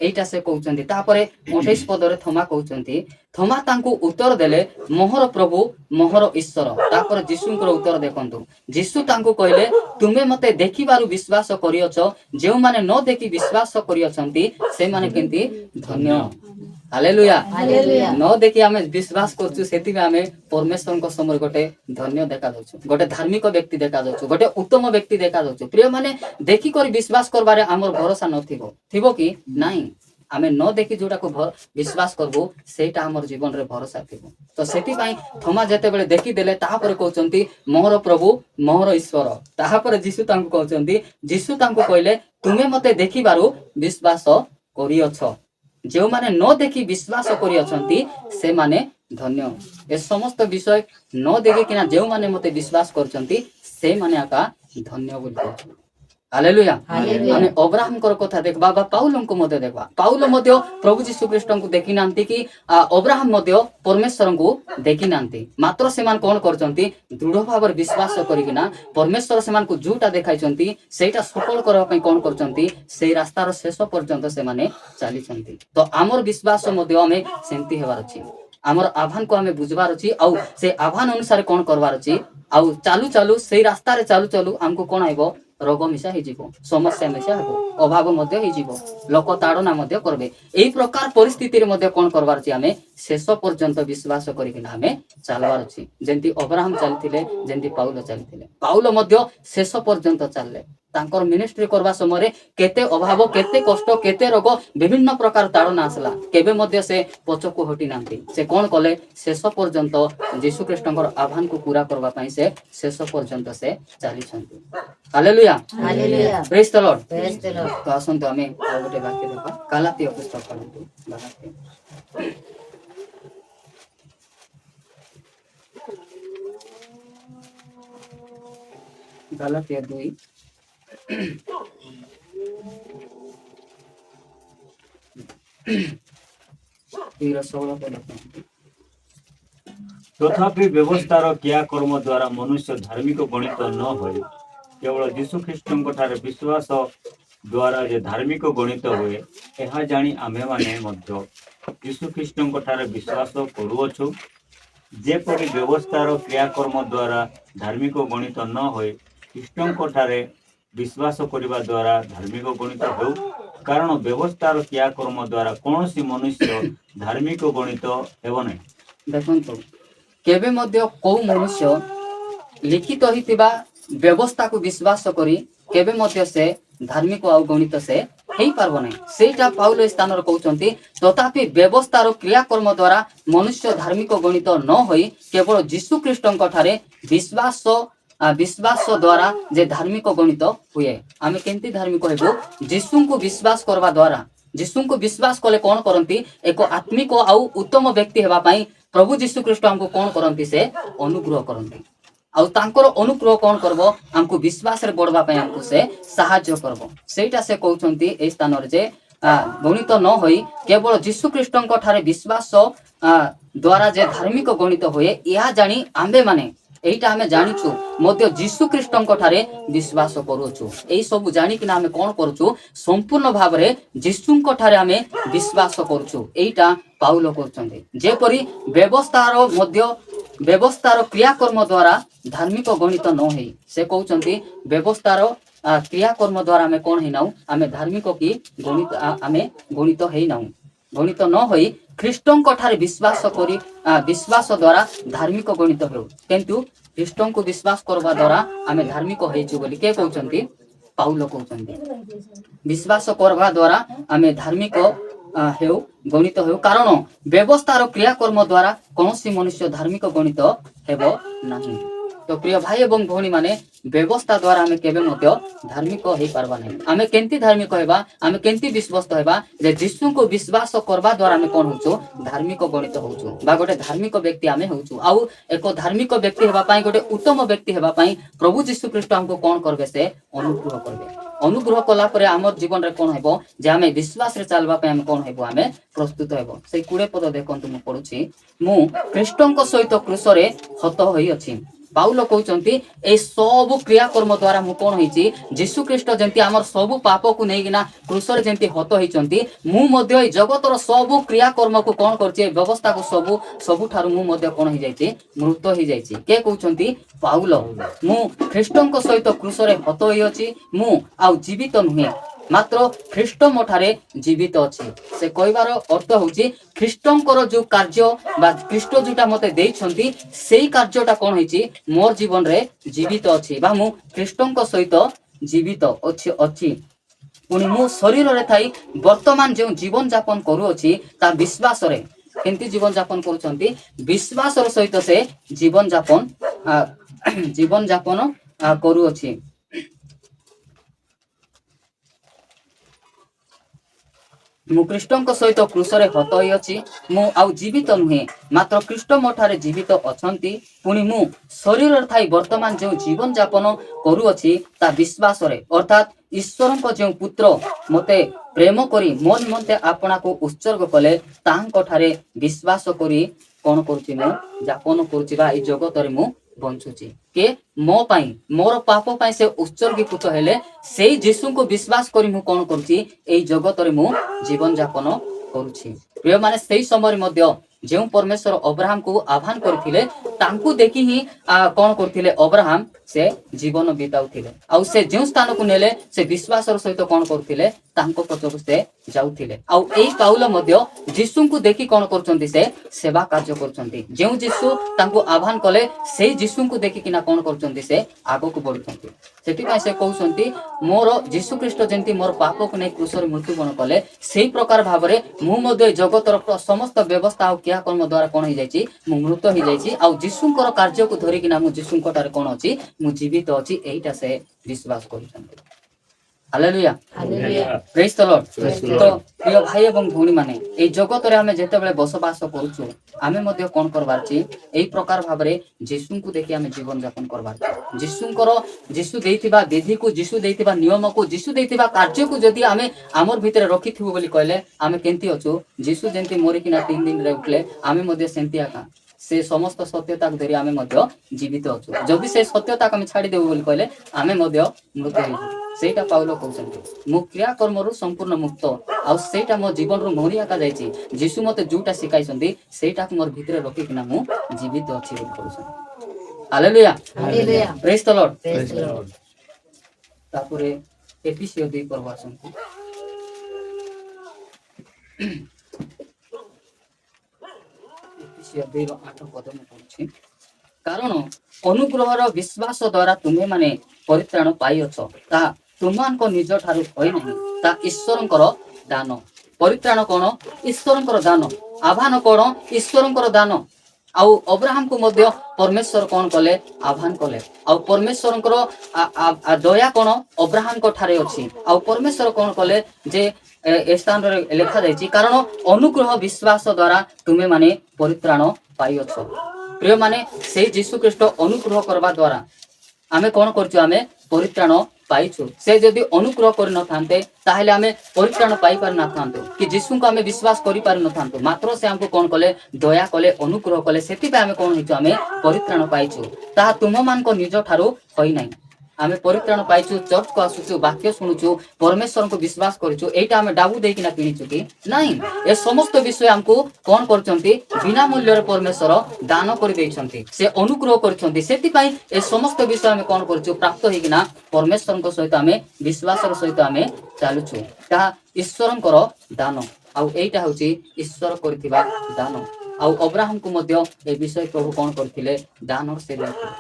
এইটা ସେ କହୁଛନ୍ତି। ତାପରେ 28 ପଦରେ ଥୋମା କହୁଛନ୍ତି, ଥୋମା ତାଙ୍କୁ ଉତ୍ତର ଦେଲେ, ମୋହର ପ୍ରଭୁ ମୋହର ଈଶ୍ୱର। ତାପରେ ଯୀଶୁଙ୍କର ଉତ୍ତର ଦେଖନ୍ତୁ। ଯୀଶୁ ତାଙ୍କୁ କହିଲେ, ତୁମେ ମତେ ଦେଖିବାରୁ ବିଶ୍ୱାସ କରିଅଛ। ଯେଉଁମାନେ ନ ଦେଖି ବିଶ୍ୱାସ କରିଅଛନ୍ତି ସେମାନେ କେମିତି ଧନ୍ୟ। ହାଲେଲୁୟା। ନ ଦେଖି ଆମେ ବିଶ୍ୱାସ କରୁଛୁ, ସେଥିପାଇଁ ଆମେ ପରମେଶ୍ୱରଙ୍କ ସମୟରେ ଗୋଟେ ଧନ୍ୟ ଦେଖାଯାଉଛୁ, ଗୋଟେ ଧାର୍ମିକ ବ୍ୟକ୍ତି ଦେଖାଯାଉଛୁ, ଗୋଟେ ଉତ୍ତମ ବ୍ୟକ୍ତି ଦେଖାଯାଉଛୁ। ପ୍ରିୟ ମାନେ ଦେଖିକରି ବିଶ୍ୱାସ କରିବାରେ ଆମର ଭରସା ନଥିବ, ଥିବ କି ନାଇଁ? ଆମେ ନ ଦେଖି ଯୋଉଟାକୁ ବିଶ୍ୱାସ କରବୁ ସେଇଟା ଆମର ଜୀବନରେ ଭରସା ଥିବ। ତ ସେଥିପାଇଁ ଥୋମା ଯେତେବେଳେ ଦେଖିଦେଲେ ତାପରେ କହୁଛନ୍ତି ମୋହର ପ୍ରଭୁ ମୋହର ଈଶ୍ୱର। ତାପରେ ଯୀଶୁ ତାଙ୍କୁ କହୁଛନ୍ତି, ଯୀଶୁ ତାଙ୍କୁ କହିଲେ, ତୁମେ ମତେ ଦେଖିବାରୁ ବିଶ୍ୱାସ କରିଅଛ। ଯେଉଁମାନେ ନ ଦେଖି ବିଶ୍ୱାସ କରିଅଛନ୍ତି ସେମାନେ ଧନ୍ୟ। ଏ ସମସ୍ତ ବିଷୟ ନ ଦେଖିକିନା ଯେଉଁମାନେ ମତେ ବିଶ୍ୱାସ କରୁଛନ୍ତି ସେଇମାନେ ଆକା ଧନ୍ୟ ବୋଲି କହୁଛନ୍ତି। Hallelujah hallelujah. आमे अब्राहम कर कथा देखबा बा पाउल को मध्य देखबा पाउल मध्य प्रभु यीशु ख्रीष्ट को देखि नांती कि अब्राहम मध्य परमेश्वर को देखि नांती मात्र सेमान कोन करचंती दृढ़ भाव विश्वास करिकिना परमेश्वर सेमान को जोटा देखाइचंती सेटा सफल करबा पई कोन करचंती से रास्तार शेष पर्यंत से माने चलीचंती तो आमर विश्वास मध्य हमें सेंती हेबार अछि आमर आह्वान को हमें बुझबार अछि आउ से आह्वान अनुसार कोन करबार अछि आउ चालू चालू से रास्तार चालू चालू हमको कोन आइबो रोग मिशा हो समस्या मिशा हो अभाव हो लोक ताड़ना करबे एई प्रकार परिस्थिति रे मध्य कोन करबार अछि हमें शेष पर्यंत विश्वास करिकिना हमें चलबार अछि जेंति अब्राहम चलथिले जेंति पाउल चलथिले पाउल मध्य शेष पर्यंत चलले तांकर मिनिस्ट्री करबा समय केते अभाव केते कष्ट केते रोग विभिन्न प्रकार ताड़ना आसला केबे मध्य से पछको हटी नांती से कोन कले शेष पर्यंत यीशु ख्रीष्टकर आह्वान को पूरा करबा पई से शेष पर्यंत से चली छंती hallelujah hallelujah. Praise the lord praise the lord. तो आसंतु आमे आ गोटे वाक्य देखा गलातीय पुस्तक पढंतु गलातीय गलातीय 2 16 पद तथापि व्यवस्थार क्रियाकर्म द्वारा मनुष्य धार्मिक गणित न होई केवल यीशु ख्रीष्टଙ୍କ ଠାରେ विश्वास द्वारा जे धार्मिक गणित हुए ଏହା ଜାଣି ଆମ୍ଭେମାନେ ମଧ୍ୟ ଯୀଶୁ ଖ୍ରୀଷ୍ଟଙ୍କ ଠାରେ ବିଶ୍ୱାସ କରୁଅଛୁ ଯେପରି ବ୍ୟବସ୍ଥାର କ୍ରିୟାକର୍ମ ଦ୍ୱାରା ଧାର୍ମିକ ଗଣିତ ନ ହୋଇ ଖ୍ରୀଷ୍ଟଙ୍କ ଠାରେ ବିଶ୍ୱାସ କରିବା ଦ୍ୱାରା ଧାର୍ମିକ ଗଣିତ ହେଉ କାରଣ ବ୍ୟବସ୍ଥାର କ୍ରିୟାକର୍ମ ଦ୍ୱାରା କୌଣସି ମନୁଷ୍ୟ ଧାର୍ମିକ ଗଣିତ ହେବ ନାହିଁ ଦେଖନ୍ତୁ केबे मध्य को मनुष्य लिखित होइतिबा व्यवस्था को विश्वास करी केबे मध्य से धार्मिक आउ गणित से हेई पारबो नै सेटा पाउल स्थान रे कहउचंती तथापि व्यवस्थार क्रियाकर्म द्वारा मनुष्य धार्मिक गणित न होई केवल यीशु ख्रीष्टଙ୍କ ठारे विश्वास द्वारा जे धार्मिक गणित हुए आमे केंती धार्मिक हेबो यीशु को विश्वास करबा द्वारा यीशु को विश्वास कले कोन करंती एक आत्मिक आउ उत्तम व्यक्ति हेबा पई प्रभु यीशु ख्रीष्ट हमको कोन करंती से अनुग्रह करंती आउ तांकर अनुग्रह कोन करबो हमको विश्वास रे बढ़बा पई हमको से सहायता करबो सेटा से कहउचंती ए स्थान रे जे गणित न होई केवल यीशु ख्रीष्टଙ୍କ ठारे विश्वास द्वारा जे धार्मिक गणित होए या जानी आंबे माने एटा हमें जानिछु मध्य यीशु ख्रीष्टଙ୍କ ठारे विश्वास करूछु एई सब जानि कि हमें कोन करूछु संपूर्ण भाव रे यीशुଙ୍କ ठारे हमें विश्वास करूछु एटा पाउल कहउचंती जेपरि व्यवस्थार क्रियाकर्म द्वारा धार्मिक गणित न होई से कहउचंती व्यवस्थार क्रियाकर्म द्वारा हमें कोन हेनाउ हमें धार्मिक की गणित हमें गणित हेनाउ गणित न होई ख्रीष्टଙ୍କ ठारे विश्वास करी विश्वास द्वारा धार्मिक गणित हेउ किंतु ख्रीष्टं को विश्वास करबा द्वारा हमें धार्मिक हेछु बोली के कहउचंती पाउल कहउचंती विश्वास करबा द्वारा हमें धार्मिक हेउ गणित हेउ कारण व्यवस्थार क्रियाकर्म द्वारा कौनसी मनुष्य धार्मिक गणित हेबो नाही तो प्रिय भाई एवं भौणी माने व्यवस्था द्वारा हमें केबे मध्य धार्मिक हेई पारबा नहीं हमें केंती धार्मिक हेबा हमें केंती विश्वस्त हेबा जे यीशु को विश्वास करबा द्वारा हमें कोन होचो धार्मिक गणित होचो बा गोटे धार्मिक व्यक्ति हमें होचो आउ एको धार्मिक व्यक्ति हेबा पई गोटे उत्तम व्यक्ति हेबा पई प्रभु यीशु ख्रीष्ट हमको कोन करबे से अनुग्रह करबे अनुग्रह कला परे हमर जीवन रे कोन हेबो जे हमें विश्वास रे चलबा पई हम कोन हेबो हमें प्रस्तुत हेबो से 20 पद देखंतु मु पढुछि मु ख्रीष्टଙ୍କ सहित क्रूस रे हत होई अछि पाउल कहउचंती ए सब क्रियाकर्म द्वारा मु कोन होईची यीशु ख्रीष्ट जेंती हमर सब पाप को नेगिना क्रूस रे जेंती हत होईचंती मु मध्य ए जगतर सब क्रियाकर्म को कोन करची व्यवस्था को सब ठारू मु मध्य कोन होई जाईची मृत होई जाईची के कहउचंती पाउल मु ख्रीष्टଙ୍କ सहित क्रूस रे हत होई अछि मु आउ जीवित नुहे मात्र ख्रीष्ट मोठारे जीवित अछि से कहबार अर्थ होची ख्रीष्टंकर जो कार्य बा ख्रीष्ट जोटा मते देइछंती सेही कार्यटा कोन होईची मोर जीवन रे जीवित अछि बा मु ख्रीष्टंक सहित जीवित अछि पुनी मु शरीर रे थाई वर्तमान जो जीवन यापन करू अछि ता विश्वास रे केंती जीवन यापन करूछंती विश्वास रे सहित से जीवन यापन करू अछि मु ख्रीष्टंक सहित क्रूस रे हत होई अछि मु आउ जीवित नुहे मात्र ख्रीष्ट मोठारे जीवित अछंती पुनी मु शरीर रे थाई वर्तमान जो जीवन यापन करू अछि ता विश्वास रे अर्थात ଈଶ୍ୱରଙ୍କ ଯେଉଁ ପୁତ୍ର ମୋତେ ପ୍ରେମ କରି ମୋ ନିମନ୍ତେ ଆପଣାକୁ ଉତ୍ସର୍ଗ କଲେ ତାହାଙ୍କ ଠାରେ ବିଶ୍ୱାସ କରି କ'ଣ କରୁଛି ମୁଁ ଯାପନ କରୁଛି ବା ଏଇ ଜଗତରେ ମୁଁ ବଞ୍ଚୁଛି। କିଏ ମୋ ପାଇଁ ମୋର ପାପ ପାଇଁ ସେ ଉତ୍ସର୍ଗୀକୃତ ହେଲେ ସେଇ ଯୀଶୁଙ୍କୁ ବିଶ୍ୱାସ କରି ମୁଁ କ'ଣ କରୁଛି ଏଇ ଜଗତରେ ମୁଁ ଜୀବନ ଯାପନ କରୁଛି। ପ୍ରିୟମାନେ ସେଇ ସମୟରେ ମଧ୍ୟ ଯେଉଁ ପରମେଶ୍ୱର ଅବ୍ରାହମକୁ ଆହ୍ୱାନ କରିଥିଲେ ତାଙ୍କୁ ଦେଖି ହିଁ କ'ଣ କରୁଥିଲେ ଅବ୍ରାହମ ସେ ଜୀବନ ବିତାଉଥିଲେ। ଆଉ ସେ ଯେଉଁ ସ୍ଥାନକୁ ନେଲେ ସେ ବିଶ୍ୱାସର ସହିତ କ'ଣ କରୁଥିଲେ ତାଙ୍କ ପଛକୁ ସେ ଯାଉଥିଲେ। ଆଉ ଏଇ ପାଉଲ ମଧ୍ୟ ଯୀଶୁଙ୍କୁ ଦେଖି କ'ଣ କରୁଛନ୍ତି ସେ ସେବା କାର୍ଯ୍ୟ କରୁଛନ୍ତି। ଯେଉଁ ଯୀଶୁ ତାଙ୍କୁ ଆହ୍ୱାନ କଲେ ସେଇ ଯୀଶୁଙ୍କୁ ଦେଖିକିନା କ'ଣ କରୁଛନ୍ତି ସେ ଆଗକୁ ବଢୁଛନ୍ତି। ସେଥିପାଇଁ ସେ କହୁଛନ୍ତି ମୋର ଯୀଶୁ ଖ୍ରୀଷ୍ଟ ଯେମିତି ମୋର ପାପକୁ ନେଇ କ୍ରୁଶରେ ମୃତ୍ୟୁବରଣ କଲେ ସେଇ ପ୍ରକାର ଭାବରେ ମୁଁ ମଧ୍ୟ ଏ ଜଗତର ସମସ୍ତ ବ୍ୟବସ୍ଥା ଆଉ କ୍ରିୟାକର୍ମ ଦ୍ୱାରା କ'ଣ ହେଇଯାଇଛି ମୁଁ ମୃତ ହେଇଯାଇଛି। ଆଉ ଯୀଶୁଙ୍କର କାର୍ଯ୍ୟକୁ ଧରିକିନା ମୁଁ ଯୀଶୁଙ୍କ ଠାରେ କ'ଣ ଅଛି ମୁଁ ଜୀବିତ ଅଛି ଏଇଟା ସେ ବିଶ୍ୱାସ କରୁଛନ୍ତି। ହାଲେଲୁୟା ପ୍ରେଜ୍ ଦ ଲର୍ଡ। ତ ପ୍ରିୟ ଭାଇ ଏବଂ ଭଉଣୀ ମାନେ ଏଇ ଜଗତରେ ଆମେ ଯେତେବେଳେ ବସବାସ କରୁଛୁ ଆମେ ମଧ୍ୟ କ'ଣ କରବାର ଅଛି ଏଇ ପ୍ରକାର ଭାବରେ ଯୀଶୁଙ୍କୁ ଦେଖି ଆମେ ଜୀବନ ଯାପନ କରବାର ଅଛି। ଯୀଶୁ ଦେଇଥିବା ବିଧିକୁ ଯୀଶୁ ଦେଇଥିବା ନିୟମକୁ ଯୀଶୁ ଦେଇଥିବା କାର୍ଯ୍ୟକୁ ଯଦି ଆମେ ଆମର ଭିତରେ ରଖିଥିବୁ ବୋଲି କହିଲେ ଆମେ କେମିତି ଅଛୁ ଯୀଶୁ ଯେମିତି ମରିକିନା 3 ଦିନରେ ଉଠିଲେ ଆମେ ମଧ୍ୟ ସେମିତି ଆକା ସେ ସମସ୍ତ ସତ୍ୟତାକୁ ଧରି ଆମେ ମଧ୍ୟ ଜୀବିତ ଅଛୁ। ଯଦି ସେ ସତ୍ୟତାକୁ ଆମେ ଛାଡ଼ିଦେବୁ ବୋଲି କହିଲେ ଆମେ ମଧ୍ୟ ମୃତ ହେଇଯିବୁ। ସେଇଟା ପାଉଲ କହୁଛନ୍ତି ମୁଁ କ୍ରିୟାକର୍ମରୁ ସମ୍ପୂର୍ଣ୍ଣ ମୁକ୍ତ ଆଉ ସେଇଟା ମୋ ଜୀବନରୁ ମରି ଆକା ଯାଇଛି। ଯୀଶୁ ମତେ ଯୋଉଟା ଶିଖାଇଛନ୍ତି ସେଇଟାକୁ ମୋର ଭିତରେ ରଖିକିନା ମୁଁ ଜୀବିତ ଅଛି ବୋଲି କହୁଛନ୍ତି। ହାଲେଲୁୟା ପ୍ରେଜ୍ ଦ ଲର୍ଡ। ତାପରେ ଏଫେସୀୟ 2 ପର୍ବ ଆସନ୍ତୁ। ଏଫେସୀୟ 2:8 ପଦ ମୁଁ ପଢୁଛି। କାରଣ ଅନୁଗ୍ରହର ବିଶ୍ୱାସ ଦ୍ୱାରା ତୁମେମାନେ ପରିତ୍ରାଣ ପାଇଅଛ ତାହା ତୁମମାନଙ୍କ ନିଜ ଠାରୁ ହୋଇନାହିଁ ତାହା ଈଶ୍ୱରଙ୍କର ଦାନ। ପରିତ୍ରାଣ କ'ଣ ଈଶ୍ୱରଙ୍କର ଦାନ। ଆହ୍ୱାନ କ'ଣ ଈଶ୍ୱରଙ୍କର ଦାନ। ଆଉ ଅବ୍ରାହମକୁ ମଧ୍ୟ ପରମେଶ୍ୱର କ'ଣ କଲେ ଆହ୍ୱାନ କଲେ। ଆଉ ପରମେଶ୍ୱରଙ୍କର ଦୟା କ'ଣ ଅବ୍ରାହମଙ୍କ ଠାରେ ଅଛି। ଆଉ ପରମେଶ୍ୱର କ'ଣ କଲେ ଯେ ଏ ସ୍ଥାନରେ ଲେଖାଯାଇଛି କାରଣ ଅନୁଗ୍ରହ ବିଶ୍ୱାସ ଦ୍ୱାରା ତୁମେମାନେ ପରିତ୍ରାଣ ପାଇଅଛ। ପ୍ରିୟମାନେ ସେଇ ଯୀଶୁ ଖ୍ରୀଷ୍ଟ ଅନୁଗ୍ରହ କରିବା ଦ୍ୱାରା ଆମେ କ'ଣ କରୁଛୁ ଆମେ ପରିତ୍ରାଣ ପାଇଛୁ। ସେ ଯଦି ଅନୁଗ୍ରହ କରିନଥାନ୍ତେ ତାହେଲେ ଆମେ ପରିତ୍ରାଣ ପାଇପାରିନଥାନ୍ତୁ କି ଯୀଶୁଙ୍କୁ ଆମେ ବିଶ୍ୱାସ କରିପାରିନଥାନ୍ତୁ। ମାତ୍ର ସେ ଆମକୁ କ'ଣ କଲେ ଦୟା କଲେ ଅନୁଗ୍ରହ କଲେ ସେଥିପାଇଁ ଆମେ କ'ଣ ହେଇଛୁ ଆମେ ପରିତ୍ରାଣ ପାଇଛୁ। ତାହା ତୁମମାନଙ୍କ ନିଜ ଠାରୁ ହୋଇନାହିଁ। ଆମେ ପରିତ୍ରାଣ ପାଇଛୁ ଚର୍ଚ୍ଚକୁ ଆସୁଛୁ ବାକ୍ୟ ଶୁଣୁଛୁ ପରମେଶ୍ୱରଙ୍କୁ ବିଶ୍ୱାସ କରିଛୁ ଏଇଟା ଆମେ ଡାବୁ ଦେଇକିନା କିଣିଛୁ କି ନାହିଁ। ଏ ସମସ୍ତ ବିଷୟ ଆମକୁ କ'ଣ କରୁଛନ୍ତି ବିନା ମୂଲ୍ୟରେ ପରମେଶ୍ୱର ଦାନ କରିଦେଇଛନ୍ତି। ସେ ଅନୁଗ୍ରହ କରିଛନ୍ତି ସେଥିପାଇଁ ଏ ସମସ୍ତ ବିଷୟ ଆମେ କ'ଣ କରୁଛୁ ପ୍ରାପ୍ତ ହେଇକିନା ପରମେଶ୍ୱରଙ୍କ ସହିତ ଆମେ ବିଶ୍ୱାସର ସହିତ ଆମେ ଚାଲୁଛୁ। ତାହା ଈଶ୍ୱରଙ୍କର ଦାନ ଆଉ ଏଇଟା ହେଉଛି ଈଶ୍ୱର କରିଥିବା ଦାନ। ଆଉ ଅବ୍ରାହମକୁ ମଧ୍ୟ ଏ ବିଷୟ ପ୍ରଭୁ କ'ଣ କରିଥିଲେ ଦାନ ସେ ଦେଇଥିଲେ।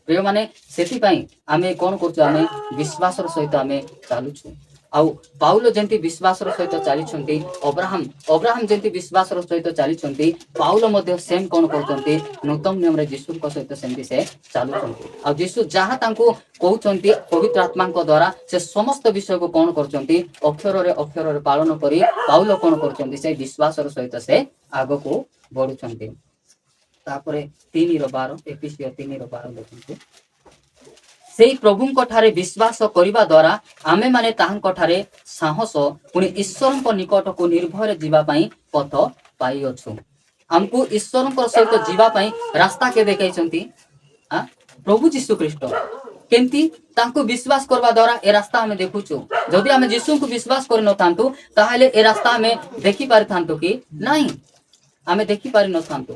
ପ୍ରିୟମାନେ ସେଥିପାଇଁ ଆମେ କ'ଣ କରୁଛୁ ଆମେ ବିଶ୍ୱାସର ସହିତ ଆମେ ଚାଲୁଛୁ। ଆଉ ପାଉଲ ଯେମିତି ବିଶ୍ୱାସର ସହିତ ଚାଲିଛନ୍ତି ଅବ୍ରାହମ ଯେମିତି ବିଶ୍ୱାସର ସହିତ ଚାଲିଛନ୍ତି ପାଉଲ ମଧ୍ୟ ସେମ୍ କ'ଣ କରୁଛନ୍ତି ନୂତନ ନିୟମରେ ଯୀଶୁଙ୍କ ସହିତ ସେମିତି ସେ ଚାଲୁଛନ୍ତି। ଆଉ ଯୀଶୁ ଯାହା ତାଙ୍କୁ କହୁଛନ୍ତି ପବିତ୍ର ଆତ୍ମାଙ୍କ ଦ୍ୱାରା ସେ ସମସ୍ତ ବିଷୟକୁ କ'ଣ କରୁଛନ୍ତି ଅକ୍ଷରରେ ପାଳନ କରି ପାଉଲ କ'ଣ କରୁଛନ୍ତି ସେ ବିଶ୍ୱାସର ସହିତ ସେ ଆଗକୁ ବଢୁଛନ୍ତି। ତାପରେ 3:12 ଏଫେସୀୟ 3:12 ଦେଖନ୍ତୁ। ସେଇ ପ୍ରଭୁଙ୍କ ଠାରେ ବିଶ୍ୱାସ କରିବା ଦ୍ୱାରା ଆମେମାନେ ତାହାଙ୍କ ଠାରେ ସାହସ ପୁଣି ଈଶ୍ୱରଙ୍କ ନିକଟକୁ ନିର୍ଭୟରେ ଯିବା ପାଇଁ ପଥ ପାଇଅଛୁ। ଆମକୁ ଈଶ୍ୱରଙ୍କ ସହିତ ଯିବା ପାଇଁ ରାସ୍ତା କେ ଦେଖାଇଛନ୍ତି ପ୍ରଭୁ ଯୀଶୁ ଖ୍ରୀଷ୍ଟ। କେମିତି ତାଙ୍କୁ ବିଶ୍ୱାସ କରିବା ଦ୍ୱାରା ଏ ରାସ୍ତା ଆମେ ଦେଖୁଛୁ। ଯଦି ଆମେ ଯୀଶୁଙ୍କୁ ବିଶ୍ୱାସ କରିନଥାନ୍ତୁ ତାହେଲେ ଏ ରାସ୍ତା ଆମେ ଦେଖିପାରିଥାନ୍ତୁ କି ନାହିଁ ଆମେ ଦେଖିପାରିନଥାନ୍ତୁ।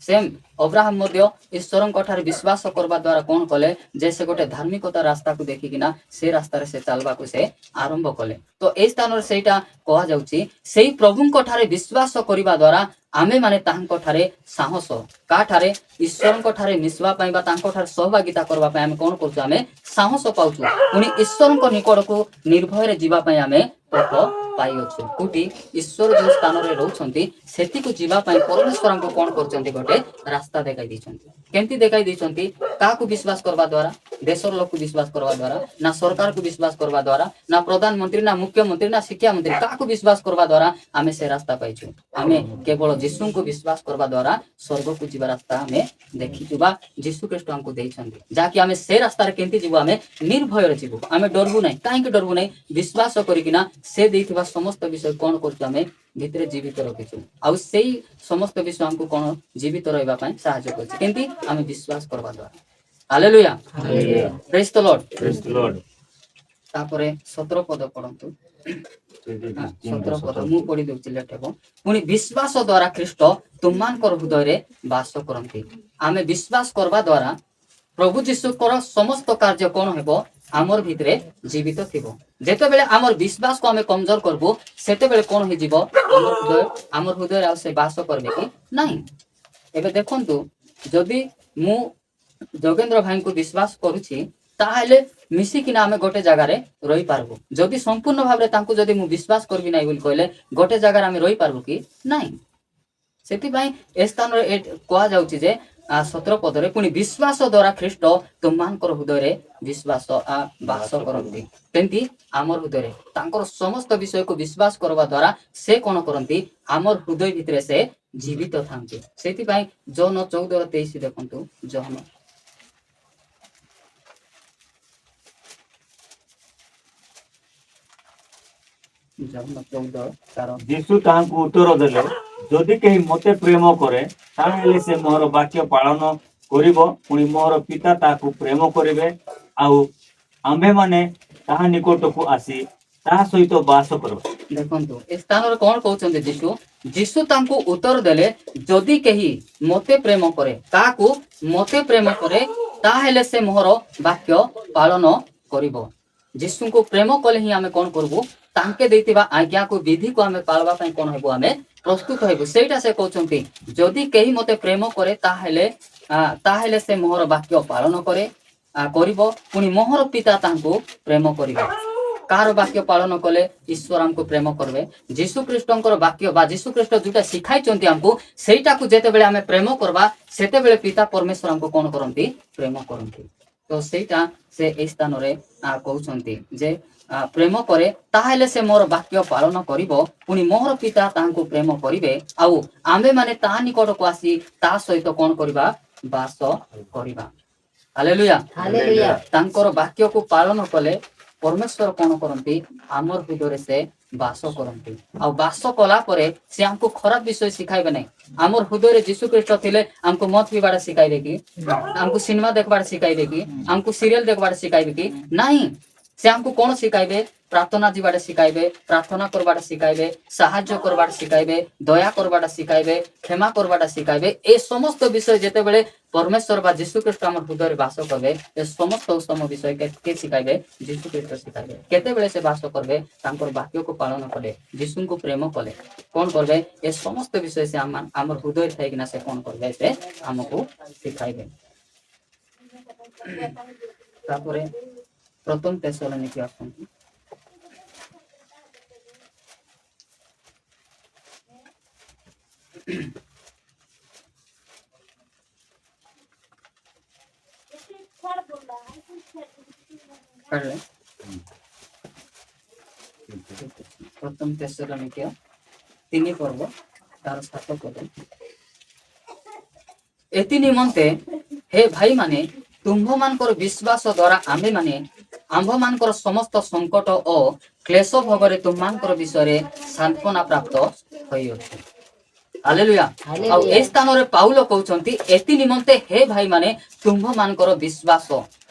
ସେମ୍ ଅବ୍ରାହମ ମଧ୍ୟ ଈଶ୍ୱରଙ୍କ ଠାରେ ବିଶ୍ୱାସ କରିବା ଦ୍ୱାରା କ'ଣ କଲେ ଯେ ସେ ଗୋଟେ ଧାର୍ମିକତା ରାସ୍ତାକୁ ଦେଖିକିନା ସେ ରାସ୍ତାରେ ସେ ଚାଲବାକୁ ସେ ଆରମ୍ଭ କଲେ। ତ ଏଇ ସ୍ଥାନରେ ସେଇଟା କୁହାଯାଉଛି ସେଇ ପ୍ରଭୁଙ୍କ ଠାରେ ବିଶ୍ୱାସ କରିବା ଦ୍ୱାରା ଆମେମାନେ ତାହାଙ୍କ ଠାରେ ସାହସ କାଠାରେ ଈଶ୍ୱରଙ୍କ ଠାରେ ମିଶିବା ପାଇଁ ବା ତାଙ୍କ ଠାରେ ସହଭାଗିତା କରିବା ପାଇଁ ଆମେ କ'ଣ କରୁଛୁ ଆମେ ସାହସ ପାଉଛୁ। ପୁଣି ଈଶ୍ୱରଙ୍କ ନିକଟକୁ ନିର୍ଭୟରେ ଯିବା ପାଇଁ ଆମେ ପଥ ପାଇଅଛୁ। କୋଉଠି ଈଶ୍ୱର ଯେଉଁ ସ୍ଥାନରେ ରହୁଛନ୍ତି ସେଠିକୁ ଯିବା ପାଇଁ ପରମେଶ୍ୱରଙ୍କୁ କ'ଣ କରୁଛନ୍ତି ଗୋଟେ ରାସ୍ତା ରାସ୍ତା ଦେଖାଇ ଦେଇଛନ୍ତି। କେମିତି ଦେଖାଇ ଦେଇଛନ୍ତି? କାହାକୁ ବିଶ୍ୱାସ କରିବା ଦ୍ୱାରା? ଦେଶର ଲୋକକୁ ବିଶ୍ୱାସ କରିବା ଦ୍ୱାରା, ନା ସରକାରକୁ ବିଶ୍ୱାସ କରିବା ଦ୍ୱାରା, ନା ପ୍ରଧାନମନ୍ତ୍ରୀ, ନା ମୁଖ୍ୟମନ୍ତ୍ରୀ, ନା ଶିକ୍ଷାମନ୍ତ୍ରୀ, କାହାକୁ ବିଶ୍ୱାସ କରିବା ଦ୍ୱାରା ଆମେ ସେ ରାସ୍ତା ପାଇଛୁ? ଆମେ କେବଳ ଯୀଶୁଙ୍କୁ ବିଶ୍ୱାସ କରିବା ଦ୍ୱାରା ସ୍ୱର୍ଗକୁ ଯିବା ରାସ୍ତା ଆମେ ଦେଖିଛୁ ବା ଯୀଶୁ ଖ୍ରୀଷ୍ଟ ଆମକୁ ଦେଇଛନ୍ତି, ଯାହାକି ଆମେ ସେ ରାସ୍ତାରେ କେମିତି ଯିବୁ? ଆମେ ନିର୍ଭୟରେ ଯିବୁ, ଆମେ ଡରବୁ ନାହିଁ। କାହିଁକି ଡରବୁ ନାହିଁ? ବିଶ୍ୱାସ କରିକିନା ସେ ଦେଇଥିବା ସମସ୍ତ ବିଷୟ କଣ କରୁଛୁ? ଆମେ ଭିତରେ ଜୀବିତ ରଖିଛୁ। ଆଉ ସେଇ ସମସ୍ତ ବିଷୟ ଆମକୁ କଣ ଜୀବିତ ରହିବା ପାଇଁ ସାହାଯ୍ୟ କରୁଛି? କେମିତି? ଆମେ ବିଶ୍ୱାସ କରିବା ଦ୍ୱାରା। ହାଲେଲୁୟା, ପ୍ରେଜ୍ ଦ ଲର୍ଡ। Praise the Lord. ତାପରେ 17 ପଦ ପଢନ୍ତୁ। 17 ପଦ ମୁଁ ପଢି ଦଉଛି, ଲେଟ୍ ହେବ। ପୁଣି ବିଶ୍ୱାସ ଦ୍ୱାରା ଖ୍ରୀଷ୍ଟ ତୁମମାନଙ୍କର ହୃଦୟରେ ବାସ କରନ୍ତି। ଆମେ ବିଶ୍ୱାସ କରିବା ଦ୍ୱାରା ପ୍ରଭୁ ଯୀଶୁଙ୍କର ସମସ୍ତ କାର୍ଯ୍ୟ କଣ ହେବ? ଆମର ଭିତରେ ଜୀବିତ ଥିବ। ଯେତେବେଳେ ଆମର ବିଶ୍ୱାସକୁ ଆମେ କମଜୋର କରବୁ, ସେତେବେଳେ କଣ ହେଇଯିବ? ଆମର ହୃଦୟରେ ଆଉ ସେ ବାସ କରିବେ କି ନାହିଁ? ଏବେ ଦେଖନ୍ତୁ, ଯଦି ମୁଁ ଯୋଗେନ୍ଦ୍ର ଭାଇଙ୍କୁ ବିଶ୍ୱାସ କରୁଛି, ତାହେଲେ ମିଶିକିନା ଆମେ ଗୋଟେ ଜାଗାରେ ରହିପାରିବୁ। ଯଦି ସମ୍ପୂର୍ଣ୍ଣ ଭାବରେ ତାଙ୍କୁ ଯଦି ମୁଁ ବିଶ୍ୱାସ କରିବି ନାହିଁ ବୋଲି କହିଲେ ଗୋଟେ ଜାଗାରେ ଆମେ ରହିପାରିବୁ କି ନାହିଁ? ସେଥିପାଇଁ ଏ ସ୍ଥାନରେ କୁହାଯାଉଛି ଯେ 17 ପଦରେ, ପୁଣି ବିଶ୍ୱାସ ଦ୍ୱାରା ଖ୍ରୀଷ୍ଟ ତୁମମାନଙ୍କର ହୃଦୟରେ ବିଶ୍ୱାସ ବାସ କରନ୍ତି। କେମିତି? ଆମର ହୃଦୟରେ ତାଙ୍କର ସମସ୍ତ ବିଷୟକୁ ବିଶ୍ୱାସ କରିବା ଦ୍ୱାରା ସେ କଣ କରନ୍ତି? ଆମର ହୃଦୟ ଭିତରେ ସେ ଜୀବିତ ଥାନ୍ତି। ସେଥିପାଇଁ ଜନ 14:23 ଦେଖନ୍ତୁ। ଜନ ଜନ 14 ଯୀଶୁ ତାହାଙ୍କୁ ଉତ୍ତର ଦେଲେ, ଯଦି କେହି ମୋତେ ପ୍ରେମ କରେ ତାହେଲେ ସେ ମୋର ବାକ୍ୟ ପାଳନ କରିବ, ପୁଣି ମୋର ପିତା ତାହାକୁ ପ୍ରେମ କରିବେ, ଆଉ ଆମ୍ଭେମାନେ ତାହା ନିକଟକୁ ଆସି ତାହା ସହିତ ବାସ କରିବ। ଦେଖନ୍ତୁ ଏ ସ୍ଥାନରେ କଣ କହୁଛନ୍ତି ଯୀଶୁ? ଯୀଶୁ ତାଙ୍କୁ ଉତ୍ତର ଦେଲେ, ଯଦି କେହି ମୋତେ ପ୍ରେମ କରେ, କାହାକୁ? ମୋତେ ପ୍ରେମ କରେ, ତାହେଲେ ସେ ମୋର ବାକ୍ୟ ପାଳନ କରିବ। ଯୀଶୁଙ୍କୁ ପ୍ରେମ କଲେ ହିଁ ଆମେ କଣ କରିବୁ? ତାଙ୍କେ ଦେଇଥିବା ଆଜ୍ଞାକୁ, ବିଧିକୁ ଆମେ ପାଳବା ପାଇଁ କଣ ହେବୁ? ଆମେ ପ୍ରସ୍ତୁତ ହେବୁ। ସେଇଟା ସେ କହୁଛନ୍ତି, ଯଦି କେହି ମୋତେ ପ୍ରେମ କରେ ତାହେଲେ ସେ ମୋର ବାକ୍ୟ ପାଳନ କରିବ, ପୁଣି ମୋର ପିତା ତାଙ୍କୁ ପ୍ରେମ କରିବେ। କାହାର ବାକ୍ୟ ପାଳନ କଲେ ଈଶ୍ୱର ଆମକୁ ପ୍ରେମ କରିବେ? ଯୀଶୁ ଖ୍ରୀଷ୍ଟଙ୍କର ବାକ୍ୟ ବା ଯୀଶୁ ଖ୍ରୀଷ୍ଟ ଯୋଉଟା ଶିଖାଇଛନ୍ତି ଆମକୁ, ସେଇଟାକୁ ଯେତେବେଳେ ଆମେ ପ୍ରେମ କରିବା, ସେତେବେଳେ ପିତା ପରମେଶ୍ୱର ଆମକୁ କଣ କରନ୍ତି? ପ୍ରେମ କରନ୍ତି। ତ ସେଇଟା ସେ ଏଇ ସ୍ଥାନରେ କହୁଛନ୍ତି ଯେ ପ୍ରେମ କରେ ତାହେଲେ ସେ ମୋର ବାକ୍ୟ ପାଳନ କରିବ, ପୁଣି ମୋର ପିତା ତାହାଙ୍କୁ ପ୍ରେମ କରିବେ, ଆଉ ଆମ୍ଭେମାନେ ତାହା ନିକଟକୁ ଆସି ତା ସହିତ କଣ କରିବା? ବାସ କରିବା। ହାଲେଲୁୟା। ହାଲେଲୁୟା। ତାଙ୍କର ବାକ୍ୟକୁ ପାଳନ କଲେ ପରମେଶ୍ୱର କଣ କରନ୍ତି? ଆମର ହୃଦୟରେ ସେ ବାସ କରନ୍ତି। ଆଉ ବାସ କଲା ପରେ ସେ ଆମକୁ ଖରାପ ବିଷୟ ଶିଖାଇବେ ନାହିଁ। ଆମର ହୃଦୟରେ ଯୀଶୁ ଖ୍ରୀଷ୍ଟ ଥିଲେ ଆମକୁ ମଦ ପିଇବାଟା ଶିଖାଇବେ କି? ଆମକୁ ସିନେମା ଦେଖବାଟା ଶିଖାଇବେ କି? ଆମକୁ ସିରିଏଲ ଦେଖବାଟା ଶିଖାଇବେ କି? ନାହିଁ। ସେ ଆମକୁ କଣ ଶିଖାଇବେ? ପ୍ରାର୍ଥନା ଯିବାଟା ଶିଖାଇବେ, ପ୍ରାର୍ଥନା କରବାଟା ଶିଖାଇବେ, ସାହାଯ୍ୟ କରବାଟା ଶିଖାଇବେ, ଦୟା କରବାଟା ଶିଖାଇବେ, କ୍ଷମା କରବାଟା ଶିଖାଇବେ। ଏ ସମସ୍ତ ବିଷୟ ଯେତେବେଳେ ପରମେଶ୍ୱର ବା ଯୀଶୁ ଖ୍ରୀଷ୍ଟ ଆମର ହୃଦୟରେ ବାସ କରିବେ, ଏ ସମସ୍ତ ଉତ୍ତମ ବିଷୟ କିଏ ଶିଖାଇବେ? ଯୀଶୁ ଖ୍ରୀଷ୍ଟ ଶିଖାଇବେ। କେତେବେଳେ ସେ ବାସ କରିବେ? ତାଙ୍କର ବାକ୍ୟକୁ ପାଳନ କଲେ, ଯୀଶୁଙ୍କୁ ପ୍ରେମ କଲେ କଣ କରିବେ? ଏ ସମସ୍ତ ବିଷୟ ସେ ଆମର ହୃଦୟରେ ଥାଇକିନା ସେ କଣ କରିବେ? ସେ ଆମକୁ ଶିଖାଇବେ। ତାପରେ ପ୍ରଥମ ତେସଲୋନିକେ ଆସନ୍ତୁ। ପ୍ରଥମ ତେସଲୋନିକେ 3 ପର୍ବ ତାର 7 ପଦ। ଏଥି ନିମନ୍ତେ ହେ ଭାଇମାନେ, ତୁମ୍ଭମାନଙ୍କର ବିଶ୍ୱାସ ଦ୍ୱାରା ଆମ୍ଭମାନଙ୍କର ସମସ୍ତ ସଙ୍କଟ ଓ କ୍ଲେଶ ଭୋଗରେ ତୁମ୍ଭମାନଙ୍କର ବିଷୟରେ ସାନ୍ତ୍ୱନା ପ୍ରାପ୍ତ ହୋଇଅଛୁ। ହାଲେଲୁୟା। ଆଉ ଏ ସ୍ଥାନରେ ପାଉଲ କହୁଛନ୍ତି, ଏଥି ନିମନ୍ତେ ହେ ଭାଇମାନେ, ତୁମ୍ଭମାନଙ୍କର ବିଶ୍ୱାସ।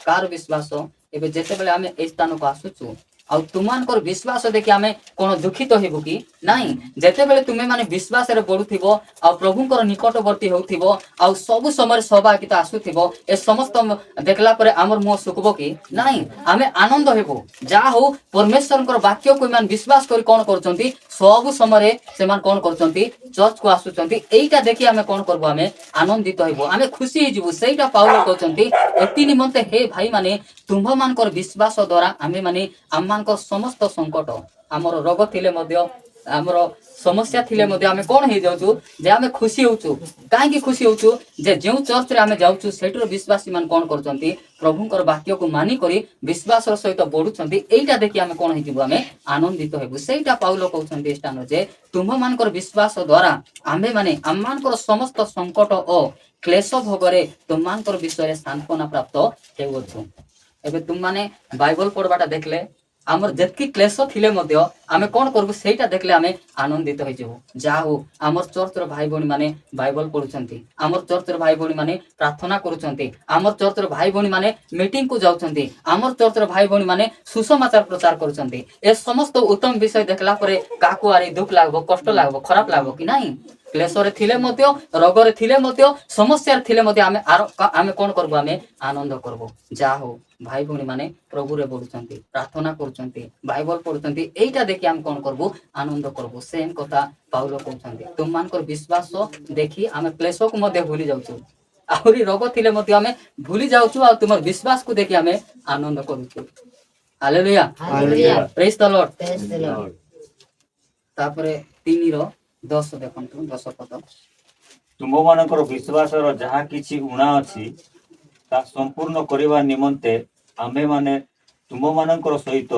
କାହାର ବିଶ୍ୱାସ? ଏବେ ଯେତେବେଳେ ଆମେ ଏ ସ୍ଥାନକୁ ଆସୁଛୁ, ଆଉ ତୁମମାନଙ୍କର ବିଶ୍ୱାସ ଦେଖି ଆମେ କଣ ଦୁଃଖିତ ହେବୁ କି? ନାହିଁ। ଯେତେବେଳେ ତୁମେ ମାନେ ବିଶ୍ୱାସରେ ବଢୁଥିବ, ଆଉ ପ୍ରଭୁଙ୍କର ନିକଟବର୍ତ୍ତୀ ହେଉଥିବ, ଆଉ ସବୁ ସମୟରେ ସୌଭାଗ୍ୟତ ଆସୁଥିବ, ଏ ସମସ୍ତ ଦେଖିଲା ପରେ ଆମର ମୁହଁ ଶୁଖିବ କି? ନାହିଁ। ଆମେ ଆନନ୍ଦ ହେବୁ। ଯାହା ହଉ ପରମେଶ୍ୱରଙ୍କର ବାକ୍ୟକୁ ଏମାନେ ବିଶ୍ୱାସ କରି କଣ କରୁଛନ୍ତି? ସବୁ ସମୟରେ ସେମାନେ କଣ କରୁଛନ୍ତି? ଚର୍ଚ୍ଚକୁ ଆସୁଛନ୍ତି। ଏଇଟା ଦେଖି ଆମେ କଣ କରିବୁ? ଆମେ ଆନନ୍ଦିତ ହେବୁ, ଆମେ ଖୁସି ହେଇଯିବୁ। ସେଇଟା ପାଉଲ କହୁଛନ୍ତି, ଏଥି ନିମନ୍ତେ ହେ ଭାଇମାନେ, ତୁମ୍ଭମାନଙ୍କର ବିଶ୍ୱାସ ଦ୍ୱାରା ଆମମାନଙ୍କର ସମସ୍ତ ସଙ୍କଟ, ଆମର ରୋଗ ଥିଲେ ମଧ୍ୟ, ଆମର ସମସ୍ୟା ଥିଲେ ମଧ୍ୟ ଆମେ କଣ ହେଇଯାଉଛୁ ଯେ ଆମେ ଖୁସି ହଉଛୁ। କାହିଁକି ଖୁସି ହଉଛୁ ଯେ ଯେଉଁ ଚର୍ଚ୍ଚରେ ଆମେ ଯାଉଛୁ ସେଠୁର ବିଶ୍ୱାସୀ ମାନେ କଣ କରୁଛନ୍ତି ପ୍ରଭୁଙ୍କର ବାକ୍ୟକୁ ମାନିକରି ବିଶ୍ୱାସର ସହିତ ବଢୁଛନ୍ତି। ଏଇଟା ଦେଖି ଆମେ କଣ ହେଇଯିବୁ ଆମେ ଆନନ୍ଦିତ ହେବୁ। ସେଇଟା ପାଉଲ କହୁଛନ୍ତି ଏ ସ୍ଥାନ ଯେ ତୁମମାନଙ୍କର ବିଶ୍ୱାସ ଦ୍ୱାରା ଆମ୍ଭେମାନେ ଆମମାନଙ୍କର ସମସ୍ତ ସଙ୍କଟ ଓ କ୍ଲେଶ ଭୋଗରେ ତୁମମାନଙ୍କର ବିଷୟରେ ସାନ୍ତ୍ୱନା ପ୍ରାପ୍ତ ହେଉଅଛୁ। ଏବେ ତୁମମାନେ ବାଇବଲ ପଢବାଟା ଦେଖିଲେ ଆମର ଯେତିକି କ୍ଲେଶ ଥିଲେ ମଧ୍ୟ ଆମେ କଣ କରିବୁ ସେଇଟା ଦେଖିଲେ ଆମେ ଆନନ୍ଦିତ ହେଇଯିବୁ। ଯାହା ହଉ ଆମର ଚର୍ଚ୍ଚର ଭାଇ ଭଉଣୀ ମାନେ ବାଇବଲ ପଢୁଛନ୍ତି, ଆମର ଚର୍ଚ୍ଚର ଭାଇ ଭଉଣୀ ମାନେ ପ୍ରାର୍ଥନା କରୁଛନ୍ତି, ଆମର ଚର୍ଚ୍ଚର ଭାଇ ଭଉଣୀ ମାନେ ମିଟିଂ କୁ ଯାଉଛନ୍ତି, ଆମର ଚର୍ଚ୍ଚର ଭାଇ ଭଉଣୀ ମାନେ ସୁସମାଚାର ପ୍ରଚାର କରୁଛନ୍ତି। ଏ ସମସ୍ତ ଉତ୍ତମ ବିଷୟ ଦେଖିଲା ପରେ କାହାକୁ ଆରି ଦୁଃଖ ଲାଗିବ, କଷ୍ଟ ଲାଗିବ, ଖରାପ ଲାଗିବ କି ନାହିଁ? କ୍ଲେଶରେ ଥିଲେ ମଧ୍ୟ, ରୋଗରେ ଥିଲେ ମଧ୍ୟ, ସମସ୍ୟାରେ ଥିଲେ ମଧ୍ୟ ଆମେ କଣ କରିବୁ ଆମେ ଆନନ୍ଦ କରିବୁ। ଯାହା ହଉ ଭାଇ ଭଉଣୀ ମାନେ ପ୍ରଭୁରେ ବଢୁଛନ୍ତି, ପ୍ରାର୍ଥନା କରୁଛନ୍ତି, ବାଇବଲ ପଢୁଛନ୍ତି, ଏଇଟା ଦେଖି ଆମେ କଣ କରିବୁ ଆନନ୍ଦ କରିବୁ। ସେମ କଥା ପାଉଲ କହୁଛନ୍ତି ତୁମମାନଙ୍କର ବିଶ୍ୱାସ ଦେଖି ଆମେ କ୍ଲେଶକୁ ମଧ୍ୟ ଭୁଲି ଯାଉଛୁ, ଆହୁରି ରୋଗ ଥିଲେ ମଧ୍ୟ ଆମେ ଭୁଲି ଯାଉଛୁ, ଆଉ ତୁମର ବିଶ୍ୱାସକୁ ଦେଖି ଆମେ ଆନନ୍ଦ କରୁଛୁ। ହାଲେଲୁୟା, ପ୍ରେଜ୍ ଦ ଲର୍ଡ। ତାପରେ 3:10 ଦେଖନ୍ତୁ, 10 ପଦ। ତୁମମାନଙ୍କର ବିଶ୍ୱାସର ଯାହା କିଛି ଊଣା ଅଛି ତା ସମ୍ପୂର୍ଣ୍ଣ କରିବା ନିମନ୍ତେ ଆମ୍ଭେମାନେ ତୁମମାନଙ୍କର ସହିତ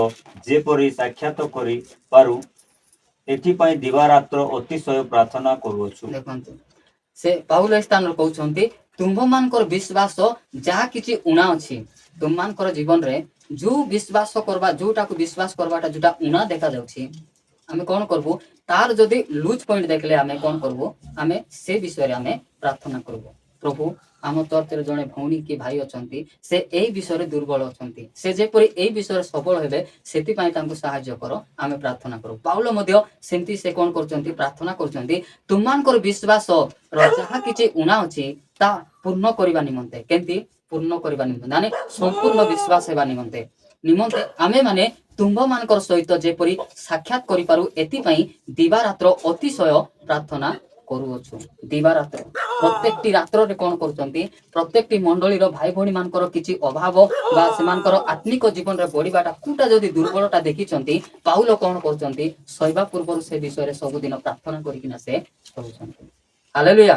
ଯେପରି ସାକ୍ଷାତ କରିପାରୁ ଏଥିପାଇଁ ଦିବାରାତ୍ର ଅତିଶୟ ପ୍ରାର୍ଥନା କରୁଅଛୁ। ଦେଖନ୍ତୁ ସେ ପାଉଲ ଏ ସ୍ଥାନରେ କହୁଛନ୍ତି ତୁମମାନଙ୍କର ବିଶ୍ୱାସ ଯାହା କିଛି ଊଣା ଅଛି, ତୁମମାନଙ୍କର ଜୀବନରେ ଯୋଉ ବିଶ୍ୱାସ କରିବା, ଯୋଉଟାକୁ ବିଶ୍ୱାସ କରବାଟା ଯୋଉଟା ଊଣା ଦେଖାଯାଉଛି, ଆମେ କଣ କରିବୁ ତାର ଯଦି ଲୁଜ ପଏଣ୍ଟ ଦେଖିଲେ ଆମେ କଣ କରିବୁ ଆମେ ସେ ବିଷୟରେ ଆମେ ପ୍ରାର୍ଥନା କରିବୁ। ପ୍ରଭୁ ଆମ ଚର୍ଚ୍ଚରେ ଜଣେ ଭଉଣୀ କି ଭାଇ ଅଛନ୍ତି, ସେ ଏଇ ବିଷୟରେ ଦୁର୍ବଳ ଅଛନ୍ତି, ସେ ଯେପରି ଏଇ ବିଷୟରେ ସବଳ ହେବେ ସେଥିପାଇଁ ତାଙ୍କୁ ସାହାଯ୍ୟ କର, ଆମେ ପ୍ରାର୍ଥନା କରୁ। ପାଉଲ ମଧ୍ୟ ସେମିତି ସେ କଣ କରୁଛନ୍ତି ପ୍ରାର୍ଥନା କରୁଛନ୍ତି ତୁମମାନଙ୍କର ବିଶ୍ୱାସ ଯାହା କିଛି ଊଣା ଅଛି ତା ପୂର୍ଣ୍ଣ କରିବା ନିମନ୍ତେ। କେମିତି ପୂର୍ଣ୍ଣ କରିବା ନିମନ୍ତେ ମାନେ ସମ୍ପୂର୍ଣ୍ଣ ବିଶ୍ୱାସ ହେବା ନିମନ୍ତେ ଆମେ ମାନେ ତୁମ୍ଭମାନଙ୍କର ସହିତ ଯେପରି ସାକ୍ଷାତ କରିପାରୁ ଏଥିପାଇଁ ଦିବାରାତ୍ର ଅତିଶୟ ପ୍ରାର୍ଥନା କରୁଅଛୁ। ଦିବାରାତ୍ର ପ୍ରତ୍ୟେକଟି ରାତ୍ରରେ କଣ କରୁଛନ୍ତି, ପ୍ରତ୍ୟେକଟି ମଣ୍ଡଳୀର ଭାଇ ଭଉଣୀ ମାନଙ୍କର କିଛି ଅଭାବ ବା ସେମାନଙ୍କର ଆତ୍ମିକ ଜୀବନରେ ବଢିବାଟା କୋଉଟା ଯଦି ଦୁର୍ବଳତା ଦେଖିଛନ୍ତି, ପାଉଲ କଣ କରୁଛନ୍ତି ଶୋଇବା ପୂର୍ବରୁ ସେ ବିଷୟରେ ସବୁଦିନ ପ୍ରାର୍ଥନା କରିକିନା ସେ ଶୋଉଛନ୍ତି। ହାଲେଲୁୟା,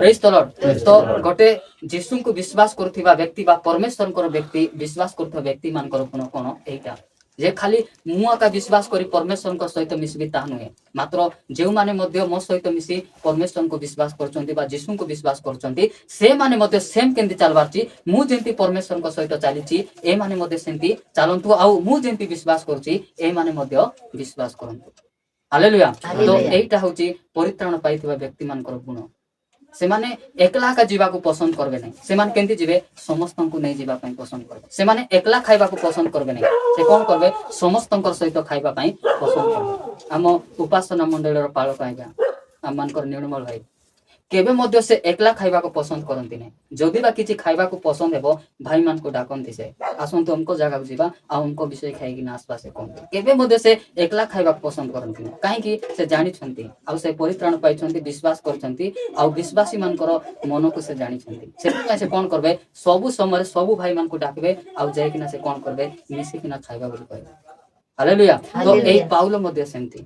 ପ୍ରେଜ୍ ଦ ଲର୍ଡ। ତ ଗୋଟେ ଯୀଶୁଙ୍କୁ ବିଶ୍ୱାସ କରୁଥିବା ବ୍ୟକ୍ତି ବା ପରମେଶ୍ୱରଙ୍କର ବ୍ୟକ୍ତି ବିଶ୍ୱାସ କରୁଥିବା ବ୍ୟକ୍ତି ମାନଙ୍କର ଗୁଣ କଣ ଏଇଟା ଯେ ଖାଲି ମୁଁ ଆକା ବିଶ୍ୱାସ କରି ପରମେଶ୍ୱରଙ୍କ ସହିତ ମିଶିବି ତାହା ନୁହେଁ, ମାତ୍ର ଯେଉଁମାନେ ମଧ୍ୟ ମୋ ସହିତ ମିଶି ପରମେଶ୍ୱରଙ୍କୁ ବିଶ୍ୱାସ କରୁଛନ୍ତି ବା ଯୀଶୁଙ୍କୁ ବିଶ୍ୱାସ କରୁଛନ୍ତି ସେମାନେ ମଧ୍ୟ ସେମ କେମିତି ଚାଲବାର ଅଛି, ମୁଁ ଯେମିତି ପରମେଶ୍ୱରଙ୍କ ସହିତ ଚାଲିଛି ଏମାନେ ମଧ୍ୟ ସେମିତି ଚାଲନ୍ତୁ, ଆଉ ମୁଁ ଯେମିତି ବିଶ୍ୱାସ କରୁଛି ଏମାନେ ମଧ୍ୟ ବିଶ୍ୱାସ କରନ୍ତୁ। ହାଲେଲୁୟା। ତ ଏଇଟା ହଉଛି ପରିତ୍ରାଣ ପାଇଥିବା ବ୍ୟକ୍ତି ମାନଙ୍କର ଗୁଣ। ସେମାନେ ଏକଲା ଏକା ଯିବାକୁ ପସନ୍ଦ କରିବେ ନାହିଁ, ସେମାନେ କେମିତି ଯିବେ ସମସ୍ତଙ୍କୁ ନେଇ ଯିବା ପାଇଁ ପସନ୍ଦ କରିବେ। ସେମାନେ ଏକଲା ଖାଇବାକୁ ପସନ୍ଦ କରିବେ ନାହିଁ, ସେ କଣ କରିବେ ସମସ୍ତଙ୍କର ସହିତ ଖାଇବା ପାଇଁ ପସନ୍ଦ କରିବେ। ଆମ ଉପାସନା ମଣ୍ଡଳୀର ପାଳକ ଆଜ୍ଞା ଆମମାନଙ୍କର ନିର୍ମଳ ଭାଇ କେବେ ମଧ୍ୟ ସେ ଏକଲା ଖାଇବାକୁ ପସନ୍ଦ କରନ୍ତି ନାହିଁ। ଯଦି ବା କିଛି ଖାଇବାକୁ ପସନ୍ଦ ହେବ ଭାଇମାନଙ୍କୁ ଡାକନ୍ତି, ସେ ଆସନ୍ତୁ ଅମୁକ ଜାଗାକୁ ଯିବା ଆଉ ଅମୁକ ବିଷୟ ଖାଇକିନା ଆସିବା ସେ କହନ୍ତି। କେବେ ମଧ୍ୟ ସେ ଏକଲା ଖାଇବାକୁ ପସନ୍ଦ କରନ୍ତି ନାହିଁ, କାହିଁକି ସେ ଜାଣିଛନ୍ତି ଆଉ ସେ ପରିତ୍ରାଣ ପାଇଛନ୍ତି, ବିଶ୍ୱାସ କରିଛନ୍ତି ଆଉ ବିଶ୍ୱାସୀ ମାନଙ୍କର ମନକୁ ସେ ଜାଣିଛନ୍ତି। ସେଥିପାଇଁ ସେ କଣ କରିବେ ସବୁ ସମୟରେ ସବୁ ଭାଇ ମାନଙ୍କୁ ଡାକିବେ ଆଉ ଯାଇକିନା ସେ କଣ କରିବେ ମିଶିକିନା ଖାଇବା ବୋଲି କହିବେ। ହାଲେଲୁୟା। ତ ଏଇ ପାଉଲ ମଧ୍ୟ ସେମିତି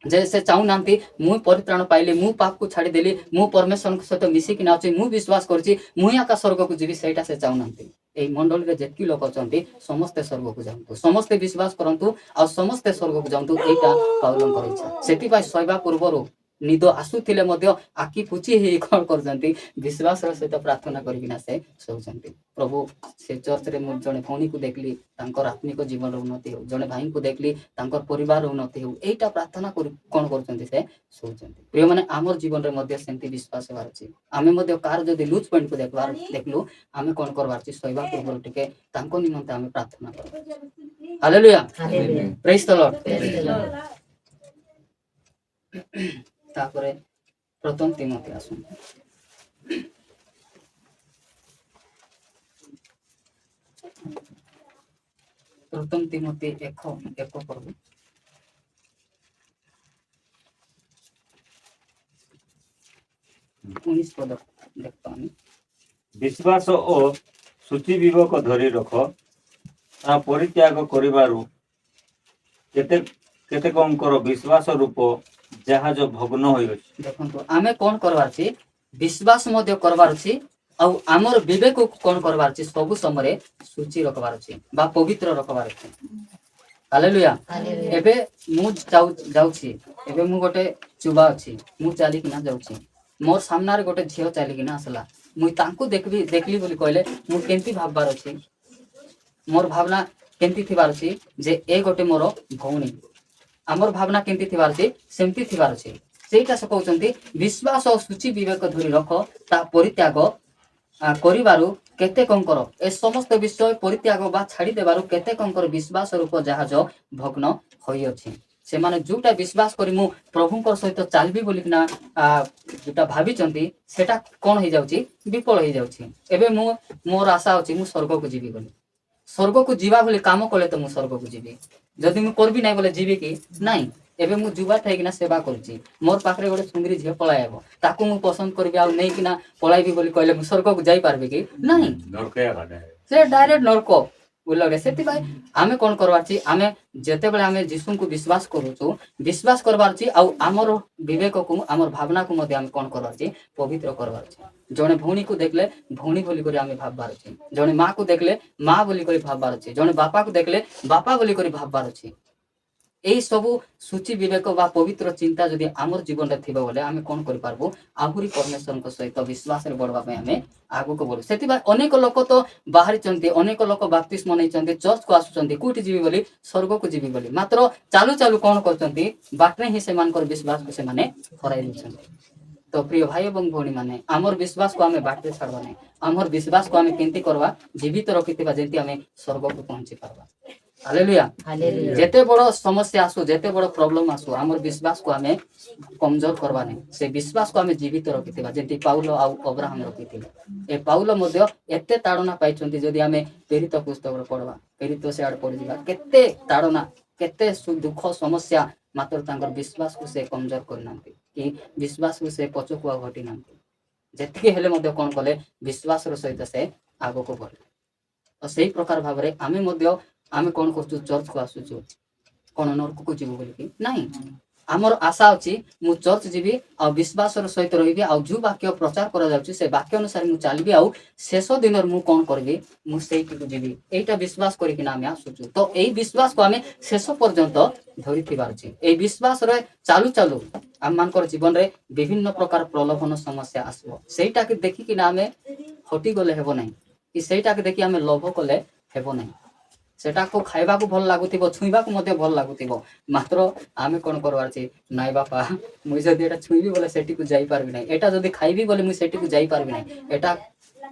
ଯେ ସେ ଚାହୁଁନାହାନ୍ତି ମୁଁ ପରିତ୍ରାଣ ପାଇଲି, ମୁଁ ପାପକୁ ଛାଡ଼ିଦେଲି, ମୁଁ ପରମେଶ୍ୱରଙ୍କ ସହିତ ମିଶିକିନା ଅଛି, ମୁଁ ବିଶ୍ୱାସ କରୁଛି ମୁଁ ଆକା ସ୍ୱର୍ଗକୁ ଯିବି, ସେଇଟା ସେ ଚାହୁଁନାହାନ୍ତି। ଏଇ ମଣ୍ଡଳୀରେ ଯେତିକି ଲୋକ ଅଛନ୍ତି ସମସ୍ତେ ସ୍ୱର୍ଗକୁ ଯାଆନ୍ତୁ, ସମସ୍ତେ ବିଶ୍ୱାସ କରନ୍ତୁ ଆଉ ସମସ୍ତେ ସ୍ୱର୍ଗକୁ ଯାଆନ୍ତୁ, ଏଇଟା ପାଉଲଙ୍କର ଇଚ୍ଛା। ସେଥିପାଇଁ ଶୋଇବା ପୂର୍ବରୁ ନିଦ ଆସୁଥିଲେ ମଧ୍ୟ ଆଖି ପୁଚି ହେଇ କଣ କରୁଛନ୍ତି ବିଶ୍ୱାସର ସହିତ ପ୍ରାର୍ଥନା କରିକିନା ସେ ଶୋଉଛନ୍ତି। ପ୍ରଭୁ ସେ ଚର୍ଚ୍ଚରେ ମୁଁ ଜଣେ ଭଉଣୀକୁ ଦେଖିଲି ତାଙ୍କର ଆତ୍ମିକ ଜୀବନର ଉନ୍ନତି ହଉ, ଜଣେ ଭାଇଙ୍କୁ ଦେଖିଲି ତାଙ୍କର ପରିବାର ଉନ୍ନତି ହଉ, ଏଇଟା ପ୍ରାର୍ଥନା କରି କଣ କରୁଛନ୍ତି ସେ ଶୋଉଛନ୍ତି। ପ୍ରିୟମାନେ ଆମର ଜୀବନରେ ମଧ୍ୟ ସେମିତି ବିଶ୍ୱାସ ହେବାର ଅଛି। ଆମେ ମଧ୍ୟ କାହାର ଯଦି ଲୁଜ ପଏଣ୍ଟକୁ ଦେଖିଲୁ ଆମେ କଣ କରବାର ଅଛି ଶୋଇବା ପୂର୍ବରୁ ଟିକେ ତାଙ୍କ ନିମନ୍ତେ ଆମେ ପ୍ରାର୍ଥନା କରିବା। ହାଲେଲୁୟା, ପ୍ରେଜ୍ ଦ ଲର୍ଡ। ତାପରେ ପ୍ରଥମ ତିମୋଥୀ ଆସନ୍ତୁ, ପ୍ରଥମ ତିମୋଥୀ 1 ପର୍ବ 19 ପଦ ଦେଖନ୍ତୁ। ବିଶ୍ୱାସ ଓ ଶୁଚି ବିବେକ ଧରି ରଖ, ତାହା ପରିତ୍ୟାଗ କରିବାରୁ କେତେକଙ୍କର ବିଶ୍ୱାସ ରୂପ ଜାହାଜ ଭଗ୍ନ ହୋଇଅଛି। ଦେଖନ୍ତୁ ଆମେ କ'ଣ କରବାର ଅଛି, ବିଶ୍ୱାସ ମଧ୍ୟ କରବାର ଅଛି ଆଉ ଆମର ବିବେକକୁ କ'ଣ କରବାର ଅଛି, ସବୁ ସମୟରେ ସୂଚି ରଖବାର ଅଛି ବା ପବିତ୍ର ରଖବାର ଅଛି। ହାଲେଲୁୟା। ଏବେ ମୁଁ ଯାଉଛି, ଏବେ ମୁଁ ଗୋଟେ ଚୁବା ଅଛି, ମୁଁ ଚାଲିକିନା ଯାଉଛି, ମୋର ସାମ୍ନାରେ ଗୋଟେ ଝିଅ ଚାଲିକିନା ଆସିଲା, ମୁଇଁ ତାଙ୍କୁ ଦେଖିଲି ବୋଲି କହିଲେ ମୁଁ କେମିତି ଭାବବାର ଅଛି, ମୋର ଭାବନା କେମିତି ଥିବାର ଅଛି ଯେ ଏ ଗୋଟେ ମୋର ଭଉଣୀ, ଆମର ଭାବନା କେମିତି ଥିବାର ଅଛି ସେମିତି ଥିବାର ଅଛି। ସେଇଟା ସେ କହୁଛନ୍ତି ବିଶ୍ୱାସ ଓ ସୂଚି ବିବେକ ଧରି ରଖ, ତା ପରିତ୍ୟାଗ କରିବାରୁ କେତେକଙ୍କର ଏ ସମସ୍ତ ବିଷୟ ପରିତ୍ୟାଗ ବା ଛାଡ଼ି ଦେବାରୁ କେତେକଙ୍କର ବିଶ୍ୱାସ ରୂପ ଜାହାଜ ଭଗ୍ନ ହୋଇଅଛି। ସେମାନେ ଯୋଉଟା ବିଶ୍ୱାସ କରି ମୁଁ ପ୍ରଭୁଙ୍କ ସହିତ ଚାଲିବି ବୋଲିକିନା ଯୋଉଟା ଭାବିଛନ୍ତି ସେଟା କ'ଣ ହେଇଯାଉଛି, ବିଫଳ ହେଇଯାଉଛି। ଏବେ ମୋର ଆଶା ଅଛି ମୁଁ ସ୍ୱର୍ଗକୁ ଯିବି ବୋଲି, ସ୍ୱର୍ଗକୁ ଯିବା ବୋଲି କାମ କଲେ ତ ମୁଁ ସ୍ୱର୍ଗକୁ ଯିବି, ଯଦି ମୁଁ କରିବି ନାହିଁ ବୋଲେ ଯିବି କି ନାଇଁ। ଏବେ ମୁଁ ଯୁବା ଥାଇକିନା ସେବା କରୁଛି, ମୋର ପାଖରେ ଗୋଟେ ସୁନ୍ଦରୀ ଝିଅ ପଳାଇବ, ତାକୁ ମୁଁ ପସନ୍ଦ କରିବି ଆଉ ନେଇକିନା ପଳାଇବି ବୋଲି କହିଲେ ମୁଁ ସ୍ୱର୍ଗକୁ ଯାଇପାରିବି କି ନାହିଁ, ସେ ଡାଇରେକ୍ଟ ନର୍କ ବୁଲରେ। ସେଥିପାଇଁ ଆମେ କ'ଣ କରବାର ଅଛି, ଆମେ ଯେତେବେଳେ ଆମେ ଯୀଶୁଙ୍କୁ ବିଶ୍ୱାସ କରୁଛୁ, ବିଶ୍ୱାସ କରବାର ଅଛି ଆଉ ଆମର ବିବେକକୁ ଆମର ଭାବନାକୁ ମଧ୍ୟ ଆମେ କ'ଣ କରବାର ଅଛି, ପବିତ୍ର କରବାର ଅଛି। ଜଣେ ଭଉଣୀକୁ ଦେଖିଲେ ଭଉଣୀ ବୋଲିକରି ଆମେ ଭାବବାର ଅଛି, ଜଣେ ମାକୁ ଦେଖିଲେ ମା ବୋଲିକରି ଭାବବାର ଅଛି, ଜଣେ ବାପାକୁ ଦେଖିଲେ ବାପା ବୋଲିକରି ଭାବବାର ଅଛି। এই ସବୁ ସୂଚି ବିବେକ ବା ପବିତ୍ର ଚିନ୍ତା ଯଦି ଆମର ଜୀବନରେ ଥିବ ବୋଲେ ଆମେ କ'ଣ କରିପାରିବୁ, ଆହୁରି ପରମେଶ୍ୱରଙ୍କ ସହିତ ବିଶ୍ୱାସରେ ବଢ଼ିବା ପାଇଁ ଆମେ ଆଗକୁ ବଢୁ। ସେଥିପାଇଁ ଅନେକ ଲୋକ ତ ବାହାରିଛନ୍ତି, ଅନେକ ଲୋକ ବାପ୍ତିସ୍ମ ନେଇଛନ୍ତି, ଚର୍ଚ୍ଚକୁ ଆସୁଛନ୍ତି, କୋଉଠି ଯିବି ବୋଲି, ସ୍ୱର୍ଗକୁ ଯିବି ବୋଲି, ମାତ୍ର ଚାଲୁ ଚାଲୁ କ'ଣ କରୁଛନ୍ତି, ବାଟରେ ହିଁ ସେମାନଙ୍କର ବିଶ୍ୱାସକୁ ସେମାନେ ହରାଇ ଦେଉଛନ୍ତି। ତ ପ୍ରିୟ ଭାଇ ଏବଂ ଭଉଣୀ ମାନେ, ଆମର ବିଶ୍ୱାସକୁ ଆମେ ବାଟରେ ଛାଡ଼ବା ନାହିଁ, ଆମର ବିଶ୍ୱାସକୁ ଆମେ କେମିତି କରିବା, ଜୀବିତ ରଖିଥିବା ଯେମିତି ଆମେ ସ୍ୱର୍ଗକୁ ପହଞ୍ଚି ପାରବା। ହାଲେଲୁୟା। ଯେତେ ବଡ଼ ସମସ୍ୟା ଆସୁ, ଯେତେ ବଡ଼ ପ୍ରୋବ୍ଲେମ ଆସୁ, ଆମର ବିଶ୍ୱାସକୁ ଆମେ କମଜୋର କରବା ନାହିଁ, ସେ ବିଶ୍ୱାସକୁ ଆମେ ଜୀବିତ ରଖିଥିବା ଯେମିତି ପାଉଲ ଆଉ ଅବ୍ରାହମ ରଖିଥିଲେ। ଏ ପାଉଲ ମଧ୍ୟ ଏତେ ତାଡ଼ନା ପାଇଛନ୍ତି, ଯଦି ଆମେ ପ୍ରେରିତ ପୁସ୍ତକରେ ପଢ଼ବା, ପ୍ରେରିତ ସେଆଡ଼େ ପଢ଼ିଯିବା, କେତେ ତାଡ଼ନା, କେତେ ଦୁଃଖ ସମସ୍ୟା, ମାତ୍ର ତାଙ୍କର ବିଶ୍ୱାସକୁ ସେ କମଜୋର କରିନାହାନ୍ତି କି ବିଶ୍ୱାସକୁ ସେ ପଛକୁ ଆଉ ଘଟି ନାହାନ୍ତି। ଯେତିକି ହେଲେ ମଧ୍ୟ କ'ଣ କଲେ, ବିଶ୍ୱାସର ସହିତ ସେ ଆଗକୁ ବଢ଼ିଲେ। ତ ସେଇ ପ୍ରକାର ଭାବରେ ଆମେ ମଧ୍ୟ ଆମେ କ'ଣ କରୁଛୁ, ଚର୍ଚ୍ଚକୁ ଆସୁଛୁ, କ'ଣ ନର୍କକୁ ଯିବୁ ବୋଲିକି ନାହିଁ। ଆମର ଆଶା ଅଛି ମୁଁ ଚର୍ଚ୍ଚ ଯିବି ଆଉ ବିଶ୍ୱାସର ସହିତ ରହିବି, ଆଉ ଯୋଉ ବାକ୍ୟ ପ୍ରଚାର କରାଯାଉଛି ସେ ବାକ୍ୟ ଅନୁସାରେ ମୁଁ ଚାଲିବି, ଆଉ ଶେଷ ଦିନରେ ମୁଁ କ'ଣ କରିବି, ମୁଁ ସେଇଠିକୁ ଯିବି, ଏଇଟା ବିଶ୍ୱାସ କରିକିନା ଆମେ ଆସୁଛୁ। ତ ଏଇ ବିଶ୍ୱାସକୁ ଆମେ ଶେଷ ପର୍ଯ୍ୟନ୍ତ ଧରିଥିବାର ଅଛି। ଏଇ ବିଶ୍ୱାସରେ ଚାଲୁ ଚାଲୁ ଆମମାନଙ୍କର ଜୀବନରେ ବିଭିନ୍ନ ପ୍ରକାର ପ୍ରଲୋଭନ ସମସ୍ୟା ଆସିବ, ସେଇଟାକୁ ଦେଖିକିନା ଆମେ ହଟିଗଲେ ହେବ ନାହିଁ, କି ସେଇଟାକୁ ଦେଖି ଆମେ ଲୋଭ କଲେ ହେବ ନାହିଁ। ସେଟାକୁ ଖାଇବାକୁ ଭଲ ଲାଗୁଥିବ, ଛୁଇଁବାକୁ ମଧ୍ୟ ଭଲ ଲାଗୁଥିବ, ମାତ୍ର ଆମେ କ'ଣ କରବାର ଅଛି, ନାଇଁ ବାପା ମୁଇଁ ଯଦି ଏଟା ଛୁଇଁବି ବୋଲେ ସେଠିକୁ ଯାଇପାରିବି ନାହିଁ, ଏଟା ଯଦି ଖାଇବି ବୋଲେ ମୁଁ ସେଠିକୁ ଯାଇପାରିବି ନାହିଁ, ଏଟା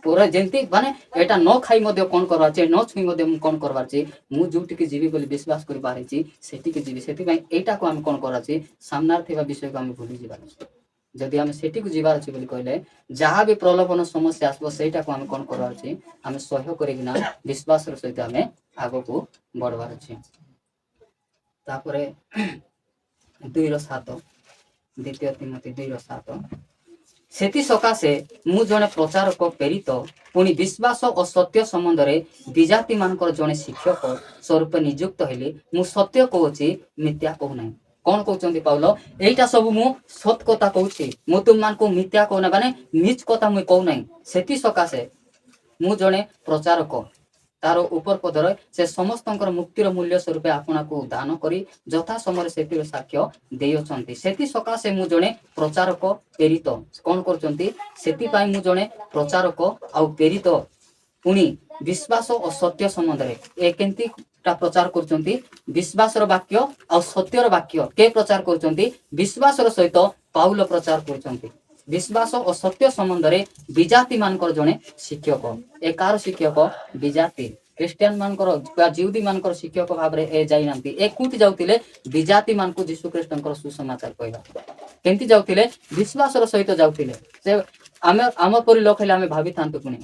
ପୁରା ଯେମିତି ମାନେ ଏଟା ନ ଖାଇ ମଧ୍ୟ କ'ଣ କରବାର ଅଛି, ନ ଛୁଇଁ ମଧ୍ୟ ମୁଁ କ'ଣ କରବାର ଅଛି, ମୁଁ ଯୋଉଠିକି ଯିବି ବୋଲି ବିଶ୍ୱାସ କରି ବାହାରିଛି ସେଠିକି ଯିବି। ସେଥିପାଇଁ ଏଇଟାକୁ ଆମେ କ'ଣ କରବାର ଅଛି, ସାମ୍ନାରେ ଥିବା ବିଷୟକୁ ଆମେ ଭୁଲି ଯିବାର ଅଛି। ଯଦି ଆମେ ସେଠିକୁ ଯିବାର ଅଛି ବୋଲି କହିଲେ, ଯାହା ବି ପ୍ରଲୋଭନ ସମସ୍ୟା ଆସିବ ସେଇଟାକୁ ଆମେ କ'ଣ କରବାର ଅଛି, ଆମେ ସହ୍ୟ କରିକିନା ବିଶ୍ୱାସର ସହିତ ଆମେ ଆଗକୁ ବଢ଼ିବାର ଅଛି। ତାପରେ 2:7, ଦ୍ୱିତୀୟ ତିମୋଥୀ 2:7, ସେଥି ସକାଶେ ମୁଁ ଜଣେ ପ୍ରଚାରକ, ପ୍ରେରିତ, ପୁଣି ବିଶ୍ୱାସ ଓ ସତ୍ୟ ସମ୍ବନ୍ଧରେ ବିଜାତି ମାନଙ୍କର ଜଣେ ଶିକ୍ଷକ ସ୍ୱରୂପ ନିଯୁକ୍ତ ହେଲି। ମୁଁ ସତ୍ୟ କହୁଛି, ମିଥ୍ୟା କହୁନାହିଁ। କ'ଣ କହୁଛନ୍ତି ପାଉଲ, ଏଇଟା ସବୁ ମୁଁ ସତ କଥା କହୁଛି, ମୁଁ ତୁମମାନଙ୍କୁ ମିଥ୍ୟା କହୁନାହିଁ, ମାନେ ନିଜ କଥା ମୁଁ କହୁନାହିଁ। ସେଥି ସକାଶେ ମୁଁ ଜଣେ ପ୍ରଚାରକ, ତାର ଉପର ପଦରେ ସେ ସମସ୍ତଙ୍କର ମୁକ୍ତିର ମୂଲ୍ୟ ସ୍ୱରୂପ ଆପଣାକୁ ଦାନ କରି ଯଥା ସମୟରେ ସେଥିର ସାକ୍ଷ୍ୟ ଦେଇଅଛନ୍ତି। ସେଥି ସକାଶେ ମୁଁ ଜଣେ ପ୍ରଚାରକ, ପ୍ରେରିତ, କ'ଣ କରୁଛନ୍ତି, ସେଥିପାଇଁ ମୁଁ ଜଣେ ପ୍ରଚାରକ ଆଉ ପ୍ରେରିତ, ପୁଣି ବିଶ୍ୱାସ ଓ ସତ୍ୟ ସମ୍ବନ୍ଧରେ ଏ କେମିତିଟା ପ୍ରଚାର କରୁଛନ୍ତି, ବିଶ୍ୱାସର ବାକ୍ୟ ଆଉ ସତ୍ୟର ବାକ୍ୟ କେ ପ୍ରଚାର କରୁଛନ୍ତି, ବିଶ୍ୱାସର ସହିତ ପାଉଲ ପ୍ରଚାର କରୁଛନ୍ତି। ବିଶ୍ୱାସ ଓ ସତ୍ୟ ସମ୍ବନ୍ଧରେ ବିଜାତି ମାନଙ୍କର ଜଣେ ଶିକ୍ଷକ। ଏ କାହାର ଶିକ୍ଷକ, ବିଜାତି ଖ୍ରୀଷ୍ଟିଆନ ମାନଙ୍କର ବା ଜିହୁଦୀ ମାନଙ୍କର ଶିକ୍ଷକ ଭାବରେ ଏ ଯାଇନାହାନ୍ତି। ଏ କୋଉଠି ଯାଉଥିଲେ, ବିଜାତି ମାନଙ୍କୁ ଯୀଶୁ ଖ୍ରୀଷ୍ଟଙ୍କର ସୁସମାଚାର କହିବା। କେମିତି ଯାଉଥିଲେ, ବିଶ୍ୱାସର ସହିତ ଯାଉଥିଲେ। ସେ ଆମ ପରି ଲୋକ ହେଲେ ଆମେ ଭାବିଥାନ୍ତୁ ପୁଣି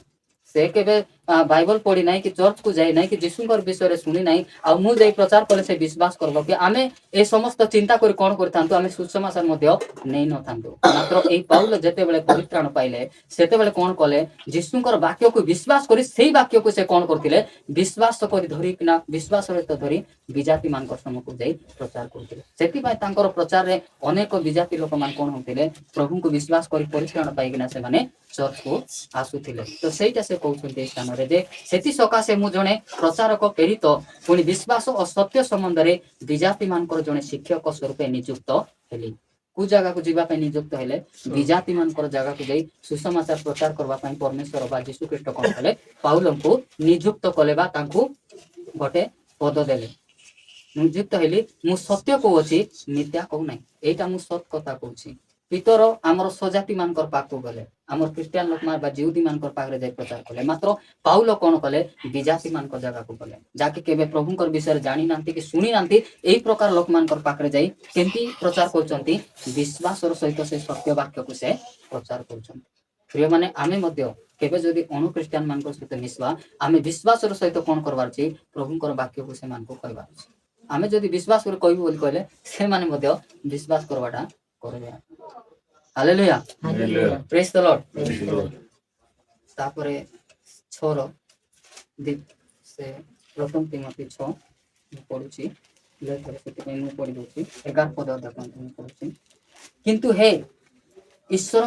ସେ କେବେ बाइबल पढ़ी ना कि चर्च को जाई ना कि जीशुଙ୍କର ବିଷୟରେ ଶୁଣି ନାହିଁ ଆଉ ମୁଁ ଯାଇ ପ୍ରଚାର କଲେ ସେ ବିଶ୍ୱାସ କରିବ କି ଆମେ ଏ ସମସ୍ତ ଚିନ୍ତା କରି କ'ଣ କରିଥାନ୍ତୁ ଆମେ ସୁସମାଚାର ମଧ୍ୟ ନେଇ ନଥାନ୍ତୁ ମାତ୍ର ଏଇ ପାଉଲ ଯେତେବେଳେ ପରିତ୍ରାଣ ପାଇଲେ ସେତେବେଳେ କ'ଣ କଲେ ଯୀଶୁଙ୍କର ବାକ୍ୟକୁ ବିଶ୍ୱାସ କରି ସେଇ ବାକ୍ୟକୁ ସେ କ'ଣ କରିଥିଲେ ବିଶ୍ୱାସ କରି ଧରିକିନା ବିଶ୍ୱାସ ସହିତ ଧରି ବିଜାତି ମାନଙ୍କ ସମ୍ମୁଖକୁ ଯାଇ ପ୍ରଚାର କରୁଥିଲେ ସେଥିପାଇଁ ତାଙ୍କର ପ୍ରଚାରରେ ଅନେକ ବିଜାତି ଲୋକମାନେ କ'ଣ ହଉଥିଲେ ପ୍ରଭୁଙ୍କୁ ବିଶ୍ୱାସ କରି ପରିତ୍ରାଣ ପାଇକିନା ସେମାନେ ଚର୍ଚ୍ଚକୁ ଆସୁଥିଲେ ତ ସେଇଟା ସେ କହୁଛନ୍ତି ଏ ସ୍ଥାନରେ ଯେ ସେଥି ସକାଶେ ମୁଁ ଜଣେ ପ୍ରଚାରକ ପ୍ରେରିତ ପୁଣି ବିଶ୍ୱାସ ଓ ସତ୍ୟ ସମ୍ବନ୍ଧରେ ବିଜାତି ମାନଙ୍କର ଜଣେ ଶିକ୍ଷକ ସ୍ୱରୂପେ ନିଯୁକ୍ତ ହେଲି କୋଉ ଜାଗାକୁ ଯିବା ପାଇଁ ନିଯୁକ୍ତ ହେଲେ ବିଜାତି ମାନଙ୍କର ଜାଗାକୁ ଯାଇ ସୁସମାଚାର ପ୍ରଚାର କରିବା ପାଇଁ ପରମେଶ୍ୱର ବା ଯୀଶୁ ଖ୍ରୀଷ୍ଟ କ'ଣ କଲେ ପାଉଲଙ୍କୁ ନିଯୁକ୍ତ କଲେ ବା ତାଙ୍କୁ ଗୋଟେ ପଦ ଦେଲେ ନିଯୁକ୍ତ ହେଲି ମୁଁ ସତ୍ୟ କହୁଅଛି ମିଥ୍ୟା କହୁନାହିଁ ଏଇଟା ମୁଁ ସତ କଥା କହୁଛି ପିତର ଆମର ସ୍ୱଜାତି ମାନଙ୍କର ପାଖକୁ ଗଲେ ଆମର ଖ୍ରୀଷ୍ଟିଆନ ଲୋକମାନେ ବା ଜିହୁଦୀ ମାନଙ୍କର ପାଖରେ ଯାଇ ପ୍ରଚାର କଲେ ମାତ୍ର ପାଉଲ କ'ଣ କଲେ ବିଜାତି ମାନଙ୍କ ଜାଗାକୁ ଗଲେ ଯାହାକି କେବେ ପ୍ରଭୁଙ୍କର ବିଷୟରେ ଜାଣିନାହାନ୍ତି କି ଶୁଣି ନାହାନ୍ତି ଏଇ ପ୍ରକାର ଲୋକମାନଙ୍କର ପାଖରେ ଯାଇ କେମିତି ପ୍ରଚାର କରୁଛନ୍ତି ବିଶ୍ୱାସର ସହିତ ସେ ସତ୍ୟ ବାକ୍ୟକୁ ସେ ପ୍ରଚାର କରୁଛନ୍ତି ପ୍ରିୟମାନେ ଆମେ ମଧ୍ୟ କେବେ ଯଦି ଅଣୁ ଖ୍ରୀଷ୍ଟିଆନ ମାନଙ୍କ ସହିତ ମିଶିବା ଆମେ ବିଶ୍ୱାସର ସହିତ କ'ଣ କରିବାର ଅଛି ପ୍ରଭୁଙ୍କର ବାକ୍ୟକୁ ସେମାନଙ୍କୁ କହିବାର ଅଛି ଆମେ ଯଦି ବିଶ୍ୱାସ କରି କହିବୁ ବୋଲି କହିଲେ ସେମାନେ ମଧ୍ୟ ବିଶ୍ୱାସ କରିବାଟା କରିବେ ହାଲେଲୁୟା ପ୍ରେଜ୍ ଦ ଲର୍ଡ ତାପରେ 6 ସେ ପ୍ରଥମ ତିମୋଥୀ 6 ମୁଁ ପଢୁଛି ସେଥିପାଇଁ ମୁଁ ପଢି ଦଉଛି 11 ପଦ ଦେଖନ୍ତୁ ମୁଁ ପଢୁଛି କିନ୍ତୁ ହେ ଈଶ୍ୱର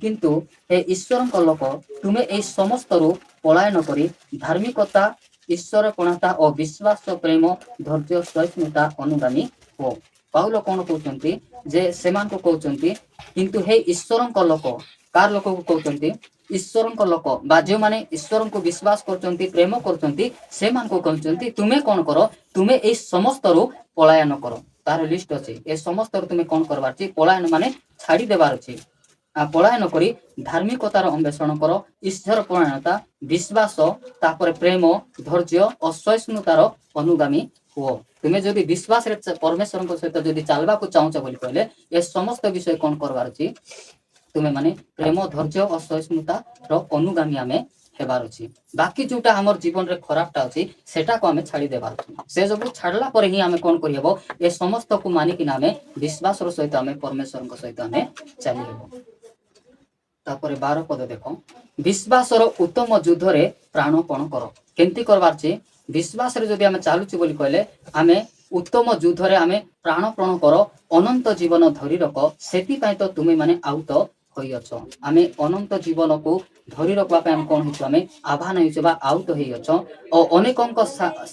କିନ୍ତୁ ହେ ଈଶ୍ୱରଙ୍କ ଲୋକ ତୁମେ ଏହି ସମସ୍ତରୁ ପଳାୟନ କରି ଧାର୍ମିକତା ଈଶ୍ୱରପଣତା ଓ ବିଶ୍ୱାସ ପ୍ରେମ ଧୈର୍ଯ୍ୟ ସହିଷ୍ଣୁତା ଅନୁଗାମୀ ହୁଅ ପାଉଲ କ'ଣ କହୁଛନ୍ତି ଯେ ସେମାନଙ୍କୁ କହୁଛନ୍ତି କିନ୍ତୁ ହେ ଈଶ୍ୱରଙ୍କ ଲୋକ କାହାର ଲୋକକୁ କହୁଛନ୍ତି ଈଶ୍ୱରଙ୍କ ଲୋକ ବା ଯେଉଁମାନେ ଈଶ୍ୱରଙ୍କୁ ବିଶ୍ୱାସ କରୁଛନ୍ତି ପ୍ରେମ କରୁଛନ୍ତି ସେମାନଙ୍କୁ କହୁଛନ୍ତି ତୁମେ କ'ଣ କର ତୁମେ ଏଇ ସମସ୍ତରୁ ପଳାୟନ କର ତାର ଲିଷ୍ଟ ଅଛି ଏ ସମସ୍ତରୁ ତୁମେ କ'ଣ କରିବାର ଅଛି ପଳାୟନ ମାନେ ଛାଡ଼ି ଦେବାର ଅଛି ପଳାୟନ କରି ଧାର୍ମିକତାର ଅନ୍ୱେଷଣ କର ଈଶ୍ୱର ପରାୟଣତା ବିଶ୍ୱାସ ତାପରେ ପ୍ରେମ ଧୈର୍ଯ୍ୟ ଓ ସହିଷ୍ଣୁତାର ଅନୁଗାମୀ ହୁଅ ତୁମେ ଯଦି ବିଶ୍ୱାସରେ ପରମେଶ୍ୱରଙ୍କ ସହିତ ଯଦି ଚାଲିବାକୁ ଚାହୁଁଛ ବୋଲି କହିଲେ ଏ ସମସ୍ତ ବିଷୟ କ'ଣ କରିବାର ଅଛି ତୁମେ ମାନେ ପ୍ରେମ ଧୈର୍ଯ୍ୟ ଓ ସହିଷ୍ଣୁତାର ଅନୁଗାମୀ ଆମେ ହେବାର ଅଛି ବାକି ଯୋଉଟା ଆମର ଜୀବନରେ ଖରାପଟା ଅଛି ସେଟାକୁ ଆମେ ଛାଡ଼ି ଦେବାର ଅଛି ସେ ସବୁ ଛାଡ଼ିଲା ପରେ ହିଁ ଆମେ କ'ଣ କରିହେବ ଏ ସମସ୍ତକୁ ମାନିକିନା ଆମେ ବିଶ୍ୱାସର ସହିତ ଆମେ ପରମେଶ୍ୱରଙ୍କ ସହିତ ଆମେ ଚାଲିହେବ ତାପରେ 12 ପଦ ଦେଖ ବିଶ୍ୱାସର ଉତ୍ତମ ଯୁଦ୍ଧରେ ପ୍ରାଣପଣ କର କେମିତି କରିବାର ଅଛି ବିଶ୍ୱାସରେ ଯଦି ଆମେ ଚାଲୁଛୁ ବୋଲି କହିଲେ ଆମେ ଉତ୍ତମ ଯୁଦ୍ଧରେ ଆମେ ପ୍ରାଣପଣ କର ଅନନ୍ତ ଜୀବନ ଧରି ରଖ ସେଥିପାଇଁ ତ ତୁମେ ମାନେ ଆହୁତ ହୋଇଅଛ ଆମେ ଅନନ୍ତ ଜୀବନକୁ ଧରି ରଖିବା ପାଇଁ ଆମେ କ'ଣ ହେଇଛୁ ଆମେ ଆହ୍ୱାନ ହେଇଛୁ ବା ଆହୁତ ହେଇଅଛ ଓ ଅନେକଙ୍କ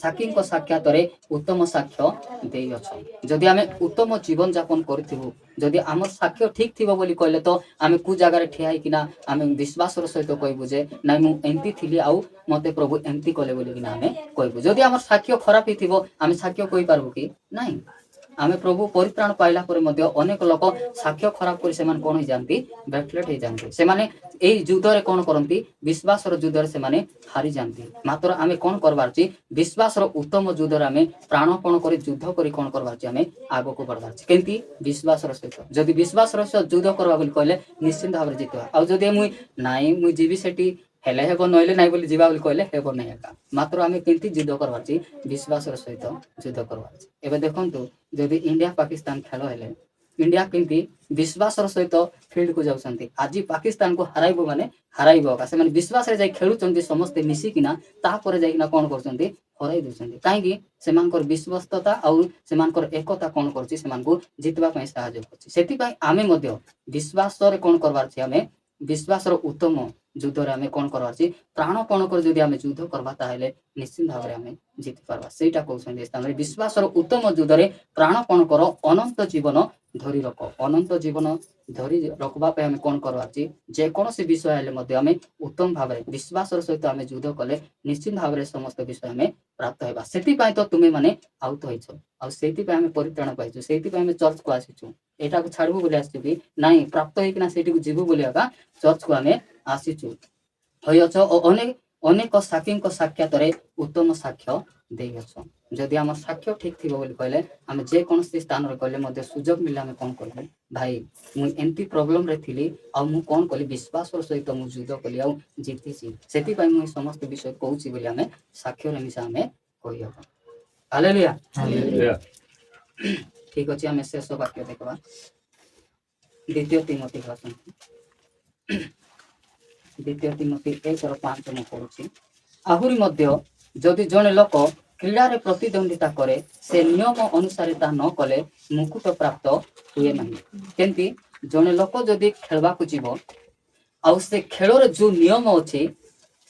ସାକ୍ଷୀଙ୍କ ସାକ୍ଷାତରେ ଉତ୍ତମ ସାକ୍ଷ୍ୟ ଦେଇଅଛ ଯଦି ଆମେ ଉତ୍ତମ ଜୀବନ ଯାପନ କରିଥିବୁ ଯଦି ଆମର ସାକ୍ଷ୍ୟ ଠିକ ଥିବ ବୋଲି କହିଲେ ତ ଆମେ କୋଉ ଜାଗାରେ ଠିଆ ହେଇକିନା ଆମେ ବିଶ୍ୱାସର ସହିତ କହିବୁ ଯେ ନାଇଁ ମୁଁ ଏମିତି ଥିଲି ଆଉ ମତେ ପ୍ରଭୁ ଏମିତି କଲେ ବୋଲିକିନା ଆମେ କହିବୁ ଯଦି ଆମର ସାକ୍ଷ୍ୟ ଖରାପ ହେଇଥିବ ଆମେ ସାକ୍ଷ୍ୟ କହିପାରିବୁ କି ନାହିଁ ଆମେ ପ୍ରଭୁ ପରିତ୍ରାଣ ପାଇଲା ପରେ ମଧ୍ୟ ଅନେକ ଲୋକ ସାକ୍ଷ୍ୟ ଖରାପ କରି ସେମାନେ କ'ଣ ହେଇଯାନ୍ତି ବ୍ୟାକଲେଟ୍ ହେଇଯାନ୍ତି ସେମାନେ ଏଇ ଯୁଦ୍ଧରେ କ'ଣ କରନ୍ତି ବିଶ୍ୱାସର ଯୁଦ୍ଧରେ ସେମାନେ ହାରିଯାନ୍ତି ମାତ୍ର ଆମେ କ'ଣ କରିବାର ଅଛି ବିଶ୍ୱାସର ଉତ୍ତମ ଯୁଦ୍ଧରେ ଆମେ ପ୍ରାଣପଣ କରି ଯୁଦ୍ଧ କରି କ'ଣ କରିବାର ଅଛି ଆମେ ଆଗକୁ ବଢ଼ିବାର ଅଛି କେମିତି ବିଶ୍ୱାସର ସହିତ ଯଦି ବିଶ୍ୱାସର ସହିତ ଯୁଦ୍ଧ କରିବା ବୋଲି କହିଲେ ନିଶ୍ଚିନ୍ତ ଭାବରେ ଜିତିବା ଆଉ ଯଦି ମୁଁ ଯିବି ସେଠି ହେଲେ ହେବ ନହେଲେ ନାହିଁ ବୋଲି ଯିବା ବୋଲି କହିଲେ ହେବ ନାହିଁ ଏକା ମାତ୍ର ଆମେ କେମିତି ଯୁଦ୍ଧ କରିବାର ଅଛି ବିଶ୍ୱାସର ସହିତ ଯୁଦ୍ଧ କରିବାର ଅଛି ଏବେ ଦେଖନ୍ତୁ ଯଦି ଇଣ୍ଡିଆ ପାକିସ୍ତାନ ଖେଳ ହେଲେ ଇଣ୍ଡିଆ କେମିତି ବିଶ୍ୱାସର ସହିତ ଫିଲ୍ଡକୁ ଯାଉଛନ୍ତି ଆଜି ପାକିସ୍ତାନକୁ ହରାଇବ ମାନେ ହରାଇବ ଏକା ସେମାନେ ବିଶ୍ୱାସରେ ଯାଇ ଖେଳୁଛନ୍ତି ସମସ୍ତେ ମିଶିକିନା ତାପରେ ଯାଇକିନା କ'ଣ କରୁଛନ୍ତି ହରାଇ ଦେଉଛନ୍ତି କାହିଁକି ସେମାନଙ୍କର ବିଶ୍ୱସ୍ତତା ଆଉ ସେମାନଙ୍କର ଏକତା କ'ଣ କରୁଛି ସେମାନଙ୍କୁ ଜିତିବା ପାଇଁ ସାହାଯ୍ୟ କରୁଛି ସେଥିପାଇଁ ଆମେ ମଧ୍ୟ ବିଶ୍ୱାସରେ କ'ଣ କରିବାର ଅଛି ଆମେ ବିଶ୍ୱାସର ଉତ୍ତମ ଯୁଦ୍ଧରେ ଆମେ କ'ଣ କରିବାର ଅଛି ପ୍ରାଣପଣ କରି ଯଦି ଆମେ ଯୁଦ୍ଧ କରିବା ତାହେଲେ ନିଶ୍ଚିନ୍ତ ଭାବରେ ଆମେ ଜିତି ପାରବା ସେଇଟା କହୁଛନ୍ତି ସ୍ଥାନରେ ବିଶ୍ୱାସର ଉତ୍ତମ ଯୁଦ୍ଧରେ ପ୍ରାଣପଣ କର ଅନନ୍ତ ଜୀବନ ଧରି ରଖ ଅନନ୍ତ ଜୀବନ ଧରି ରଖିବା ପାଇଁ ଆମେ କ'ଣ କରିବାର ଅଛି ଯେକୌଣସି ବିଷୟ ହେଲେ ମଧ୍ୟ ଆମେ ଉତ୍ତମ ଭାବରେ ବିଶ୍ୱାସର ସହିତ ଆମେ ଯୁଦ୍ଧ କଲେ ନିଶ୍ଚିନ୍ତ ଭାବରେ ସମସ୍ତ ବିଷୟ ଆମେ ପ୍ରାପ୍ତ ହେବା ସେଥିପାଇଁ ତ ତୁମେ ମାନେ ଆହୁତ ହେଇଛ ଆଉ ସେଇଥିପାଇଁ ଆମେ ପରିତ୍ରାଣ ପାଇଛୁ ସେଇଥିପାଇଁ ଆମେ ଚର୍ଚ୍ଚକୁ ଆସିଛୁ ଏଇଟାକୁ ଛାଡ଼ିବୁ ବୋଲି ଆସିଛୁ କି ନାଇଁ ପ୍ରାପ୍ତ ହେଇକିନା ସେଇଠିକୁ ଯିବୁ ବୋଲି ଏକା ଚର୍ଚ୍ଚକୁ ଆମେ ଆସିଛୁ ହୋଇଅଛ ଓ ଅନେକ ସାକ୍ଷୀଙ୍କ ସାକ୍ଷାତରେ ଉତ୍ତମ ସାକ୍ଷ୍ୟ ଦେଇଅଛ। ଯଦି ଆମ ସାକ୍ଷ୍ୟ ଠିକ ଥିବ ବୋଲି କହିଲେ ଆମେ ଯେକୌଣସି ସ୍ଥାନରେ ଗଲେ ମଧ୍ୟ ସୁଯୋଗ ମିଳିଲେ ଆମେ କ'ଣ କରିବୁ, ଭାଇ ମୁଁ ଏମିତି ପ୍ରୋବ୍ଲେମରେ ଥିଲି ଆଉ ମୁଁ କ'ଣ କଲି, ବିଶ୍ୱାସର ସହିତ ମୁଁ ଯୁଦ୍ଧ କଲି ଆଉ ଜିତିଛି, ସେଥିପାଇଁ ମୁଁ ଏ ସମସ୍ତ ବିଷୟ କହୁଛି ବୋଲି ଆମେ ସାକ୍ଷ୍ୟରେ ମିଶା ଆମେ କହିହେବ। ହାଲେଲୁୟା। ଠିକ ଅଛି, ଆମେ ଶେଷ ବାକ୍ୟ ଦେଖିବା। ଦ୍ୱିତୀୟ ତିମୋଥୀ ଆସନ୍ତୁ। ଦ୍ୱିତୀୟ ତିମୋଥୀ 1:5 ମୁଁ ପଢୁଛି। ଆହୁରି ମଧ୍ୟ ଯଦି ଜଣେ ଲୋକ କ୍ରୀଡ଼ାରେ ପ୍ରତିଦ୍ୱନ୍ଦିତା କରେ, ସେ ନିୟମ ଅନୁସାରେ ତାହା ନ କଲେ ମୁକୁଟ ପ୍ରାପ୍ତ ହୁଏ ନାହିଁ। କେମିତି ଜଣେ ଲୋକ ଯଦି ଖେଳିବାକୁ ଯିବ ଆଉ ସେ ଖେଳର ଯୋଉ ନିୟମ ଅଛି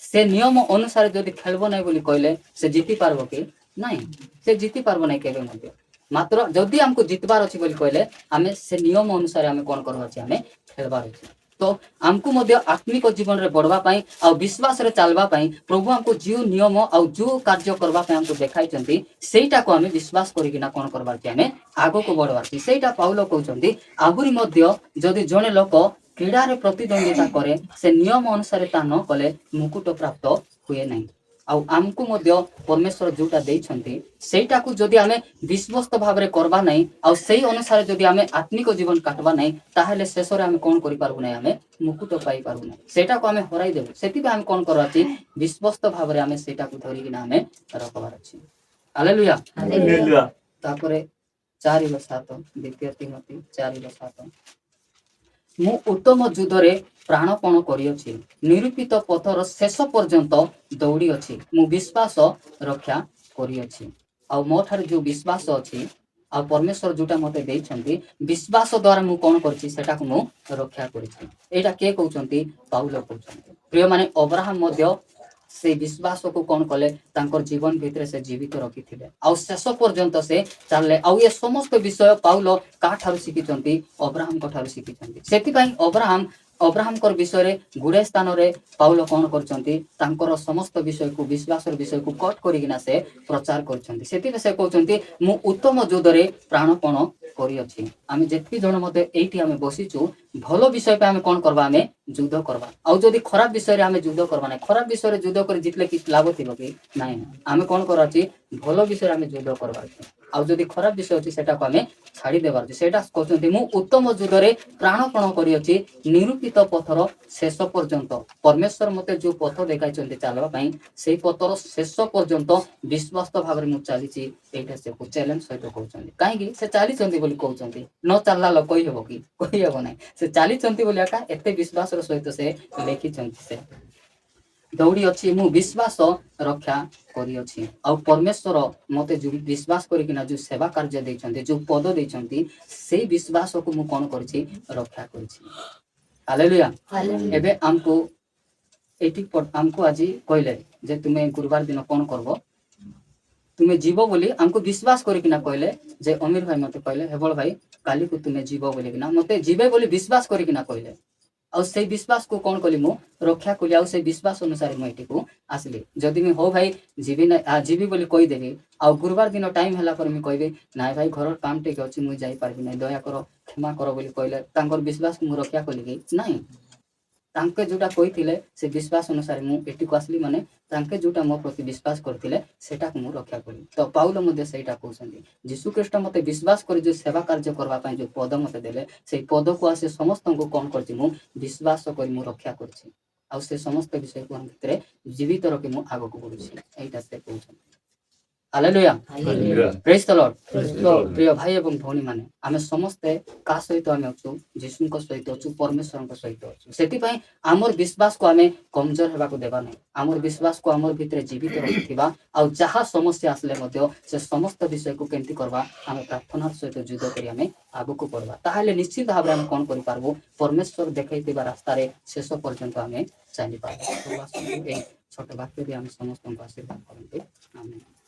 ସେ ନିୟମ ଅନୁସାରେ ଯଦି ଖେଳିବ ନାହିଁ ବୋଲି କହିଲେ ସେ ଜିତି ପାରିବ କି? ନାହିଁ, ସେ ଜିତି ପାରିବ ନାହିଁ କେବେ ମଧ୍ୟ। ମାତ୍ର ଯଦି ଆମକୁ ଜିତବାର ଅଛି ବୋଲି କହିଲେ ଆମେ ସେ ନିୟମ ଅନୁସାରେ ଆମେ କ'ଣ କରିବାର ଅଛି, ଆମେ ଖେଳିବାର ଅଛି। ତ ଆମକୁ ମଧ୍ୟ ଆତ୍ମିକ ଜୀବନରେ ବଢବା ପାଇଁ ଆଉ ବିଶ୍ୱାସରେ ଚାଲିବା ପାଇଁ ପ୍ରଭୁ ଆମକୁ ଯେଉଁ ନିୟମ ଆଉ ଯେଉଁ କାର୍ଯ୍ୟ କରିବା ପାଇଁ ଆମକୁ ଦେଖାଇଛନ୍ତି ସେଇଟାକୁ ଆମେ ବିଶ୍ୱାସ କରିକିନା କ'ଣ କରିବାର ଅଛି, ଆମେ ଆଗକୁ ବଢବାର ଅଛି। ସେଇଟା ପାଉଲ କହୁଛନ୍ତି, ଆହୁରି ମଧ୍ୟ ଯଦି ଜଣେ ଲୋକ କ୍ରୀଡ଼ାରେ ପ୍ରତିଦ୍ୱନ୍ଦିତା କରେ, ସେ ନିୟମ ଅନୁସାରେ ତା ନ କଲେ ମୁକୁଟ ପ୍ରାପ୍ତ ହୁଏ ନାହିଁ। ଆଉ ଆମକୁ ମଧ୍ୟ ପରମେଶ୍ୱର ଯୋଉଟା ଦେଇଛନ୍ତି ସେଇଟାକୁ ଯଦି ଆମେ ବିଶ୍ୱସ୍ତ ଭାବରେ କରିବା ନାହିଁ ଆଉ ସେଇ ଅନୁସାରେ ଯଦି ଆମେ ଆତ୍ମିକ ଜୀବନ କାଟବା ନାହିଁ, ତାହେଲେ ଶେଷରେ ଆମେ କ'ଣ କରିପାରିବୁ ନାହିଁ, ଆମେ ମୁକୁଟ ପାଇପାରିବୁ ନାହିଁ, ସେଇଟାକୁ ଆମେ ହରାଇ ଦେବୁ। ସେଥିପାଇଁ ଆମେ କ'ଣ କରିବାର ଅଛି, ବିଶ୍ୱସ୍ତ ଭାବରେ ଆମେ ସେଇଟାକୁ ଧରିକିନା ଆମେ ରଖବାର ଅଛି। ହାଲେଲୁୟା। ତାପରେ 4:7, ଦ୍ୱିତୀୟ ତିମୋଥୀ 4:7, ମୁଁ ଉତ୍ତମ ଯୁଦ୍ଧରେ ପ୍ରାଣପଣ କରିଅଛି, ନିରୂପିତ ପଥର ଶେଷ ପର୍ଯ୍ୟନ୍ତ ଦୌଡ଼ିଅଛି, ମୁଁ ବିଶ୍ୱାସ ରକ୍ଷା କରିଅଛି। ଆଉ ମୋ ଠାରେ ଯୋଉ ବିଶ୍ୱାସ ଅଛି ଆଉ ପରମେଶ୍ୱର ଯୋଉଟା ମତେ ଦେଇଛନ୍ତି ବିଶ୍ୱାସ ଦ୍ୱାରା ମୁଁ କ'ଣ କରିଛି ସେଟାକୁ ମୁଁ ରକ୍ଷା କରିଛି। ଏଇଟା କିଏ କହୁଛନ୍ତି? ପାଉଲ କହୁଛନ୍ତି। ପ୍ରିୟମାନେ, ଅବ୍ରାହମ ମଧ୍ୟ ସେଇ ବିଶ୍ୱାସକୁ କ'ଣ କଲେ, ତାଙ୍କର ଜୀବନ ଭିତରେ ସେ ଜୀବିତ ରଖିଥିଲେ ଆଉ ଶେଷ ପର୍ଯ୍ୟନ୍ତ ସେ ଚାଲିଲେ। ଆଉ ଏ ସମସ୍ତ ବିଷୟ ପାଉଲ କାହାଠାରୁ ଶିଖିଛନ୍ତି? ଅବ୍ରାହମଙ୍କ ଠାରୁ ଶିଖିଛନ୍ତି। ସେଥିପାଇଁ ଅବ୍ରାହମଙ୍କର ବିଷୟରେ ଗୁଡ଼େ ସ୍ଥାନରେ ପାଉଲ କ'ଣ କରୁଛନ୍ତି, ତାଙ୍କର ସମସ୍ତ ବିଷୟକୁ ବିଶ୍ୱାସର ବିଷୟକୁ କଟ୍ କରିକିନା ସେ ପ୍ରଚାର କରୁଛନ୍ତି। ସେଥିପାଇଁ ସେ କହୁଛନ୍ତି, ମୁଁ ଉତ୍ତମ ଯୁଦ୍ଧରେ ପ୍ରାଣପଣ କରିଅଛି। ଆମେ ଯେତିକି ଜଣ ମଧ୍ୟ ଏଇଠି ଆମେ ବସିଛୁ ଭଲ ବିଷୟ ପାଇଁ ଆମେ କ'ଣ କରିବା, ଆମେ ଯୁଦ୍ଧ କରିବା। ଆଉ ଯଦି ଖରାପ ବିଷୟରେ ଆମେ ଯୁଦ୍ଧ କରିବା ନାହିଁ, ଖରାପ ବିଷୟରେ ଯୁଦ୍ଧ କରି ଜିତିଲେ କିଛି ଲାଭ ଥିବ କି? ନାହିଁ। ଆମେ କ'ଣ କରିବା ଅଛି, ଭଲ ବିଷୟରେ ଆମେ ଯୁଦ୍ଧ କରିବା ଅଛି। ଆଉ ଯଦି ଖରାପ ବିଷୟ ଅଛି ସେଟାକୁ ଆମେ ଛାଡ଼ି ଦେବାର ଅଛି। ସେଇଟା କହୁଛନ୍ତି, ମୁଁ ଉତ୍ତମ ଯୁଦ୍ଧରେ ପ୍ରାଣପଣ କରିଅଛି, ନିରୂପିତ ପଥର ଶେଷ ପର୍ଯ୍ୟନ୍ତ। ପରମେଶ୍ୱର ମତେ ଯୋଉ ପଥ ଦେଖାଇଛନ୍ତି ଚାଲିବା ପାଇଁ ସେଇ ପଥର ଶେଷ ପର୍ଯ୍ୟନ୍ତ ବିଶ୍ୱାସ୍ତ ଭାବରେ ମୁଁ ଚାଲିଛି। ଏଇଟା ସେ ଚ୍ୟାଲେଞ୍ଜ ସହିତ କହୁଛନ୍ତି। କାହିଁକି? ସେ ଚାଲିଛନ୍ତି ବୋଲି କହୁଛନ୍ତି। ନ ଚାଲିଲା ଲୋକ କହିହେବ କି? କହିହେବ ନାହିଁ। ସେ ଚାଲିଛନ୍ତି ବୋଲି ଏକା ଏତେ ବିଶ୍ୱାସର ସହିତ ସେ ଲେଖିଛନ୍ତି। ସେ ଦୌଡ଼ି ଅଛି, ମୁଁ ବିଶ୍ୱାସ ରକ୍ଷା କରିଅଛି। ଆଉ ପରମେଶ୍ୱର ମତେ ଯୋଉ ବିଶ୍ୱାସ କରିକିନା ଯୋଉ ସେବା କାର୍ଯ୍ୟ ଦେଇଛନ୍ତି, ଯୋଉ ପଦ ଦେଇଛନ୍ତି, ସେଇ ବିଶ୍ୱାସକୁ ମୁଁ କ'ଣ କରିଛି, ରକ୍ଷା କରିଛି। ହାଲେଲୁୟା। ଏବେ ଆମକୁ ଆଜି କହିଲେ ଯେ ତୁମେ ଗୁରୁବାର ଦିନ କ'ଣ କରିବ, ତୁମେ ଯିବ ବୋଲି ଆମକୁ ବିଶ୍ୱାସ କରିକିନା କହିଲେ ଯେ ଅମିର ଭାଇ ମତେ କହିଲେ, ହେବଳ ଭାଇ କାଲିକୁ ତୁମେ ଯିବ ବୋଲିକିନା ମତେ ଯିବେ ବୋଲି ବିଶ୍ୱାସ କରିକିନା କହିଲେ। ଆଉ ସେଇ ବିଶ୍ୱାସକୁ କ'ଣ କଲି, ମୁଁ ରକ୍ଷା କଲି। ଆଉ ସେଇ ବିଶ୍ୱାସ ଅନୁସାରେ ମୁଁ ଏଠିକୁ ଆସିଲି। ଯଦି ମୁଁ ହଉ ଭାଇ ଯିବି ବୋଲି କହିଦେବି ଆଉ ଗୁରୁବାର ଦିନ ଟାଇମ୍ ହେଲା ପରେ ମୁଁ କହିବି ନାଇଁ ଭାଇ ଘରର କାମ ଟିକେ ଅଛି ମୁଁ ଯାଇପାରିବି ନାହିଁ, ଦୟାକର କ୍ଷମା କର ବୋଲି କହିଲେ ତାଙ୍କର ବିଶ୍ୱାସକୁ ମୁଁ ରକ୍ଷା କଲି କି? ନାହିଁ। ତାଙ୍କେ ଯୋଉଟା କହିଥିଲେ ସେ ବିଶ୍ୱାସ ଅନୁସାରେ ମୁଁ ଏଠିକୁ ଆସିଲି, ମାନେ ତାଙ୍କେ ଯୋଉଟା ମୋ ପ୍ରତି ବିଶ୍ୱାସ କରିଥିଲେ ସେଟାକୁ ମୁଁ ରକ୍ଷା କଲି। ତ ପାଉଲ ମଧ୍ୟ ସେଇଟା କହୁଛନ୍ତି, ଯୀଶୁଖ୍ରୀଷ୍ଟ ମତେ ବିଶ୍ୱାସ କରି ଯୋଉ ସେବା କାର୍ଯ୍ୟ କରିବା ପାଇଁ ଯୋଉ ପଦ ମତେ ଦେଲେ ସେଇ ପଦକୁ ଆସି ସମସ୍ତଙ୍କୁ କ'ଣ କରିଛି, ମୁଁ ବିଶ୍ୱାସ କରି ମୁଁ ରକ୍ଷା କରିଛି। ଆଉ ସେ ସମସ୍ତ ବିଷୟକୁ ଆମ ଭିତରେ ଜୀବିତ ରଖି ମୁଁ ଆଗକୁ ବଢୁଛି। ଏଇଟା ସେ କହୁଛନ୍ତି। ହାଲେଲୁୟା। ପ୍ରେଜ୍ ଦ ଲର୍ଡ। ତ ପ୍ରିୟ ଭାଇ ଏବଂ ଭଉଣୀ ମାନେ, ଆମେ ସମସ୍ତେ କାହା ସହିତ ଆମେ ଅଛୁ? ଯୀଶୁଙ୍କ ସହିତ ଅଛୁ, ପରମେଶ୍ୱରଙ୍କ ସହିତ ଅଛୁ। ସେଥିପାଇଁ ଆମର ବିଶ୍ୱାସକୁ ଆମେ କମଜୋର ହେବାକୁ ଦେବା ନାହିଁ। ଆମର ବିଶ୍ୱାସକୁ ଆମର ଭିତରେ ଜୀବିତ ରଖିଥିବା ଆଉ ଯାହା ସମସ୍ୟା ଆସିଲେ ମଧ୍ୟ ସେ ସମସ୍ତ ବିଷୟକୁ କେମିତି କରିବା, ଆମେ ପ୍ରାର୍ଥନାର ସହିତ ଯୁଦ୍ଧ କରି ଆମେ ଆଗକୁ ବଢିବା। ତାହେଲେ ନିଶ୍ଚିତ ଭାବରେ ଆମେ କ'ଣ କରିପାରିବୁ, ପରମେଶ୍ୱର ଦେଖାଇଥିବା ରାସ୍ତାରେ ଶେଷ ପର୍ଯ୍ୟନ୍ତ ଆମେ ଚାଲିପାରିବୁ। ଏଇ ଛୋଟ ବାକ୍ୟ ବି ଆମେ ସମସ୍ତଙ୍କୁ ଆଶୀର୍ବାଦ କରନ୍ତି। ଆମେନ୍।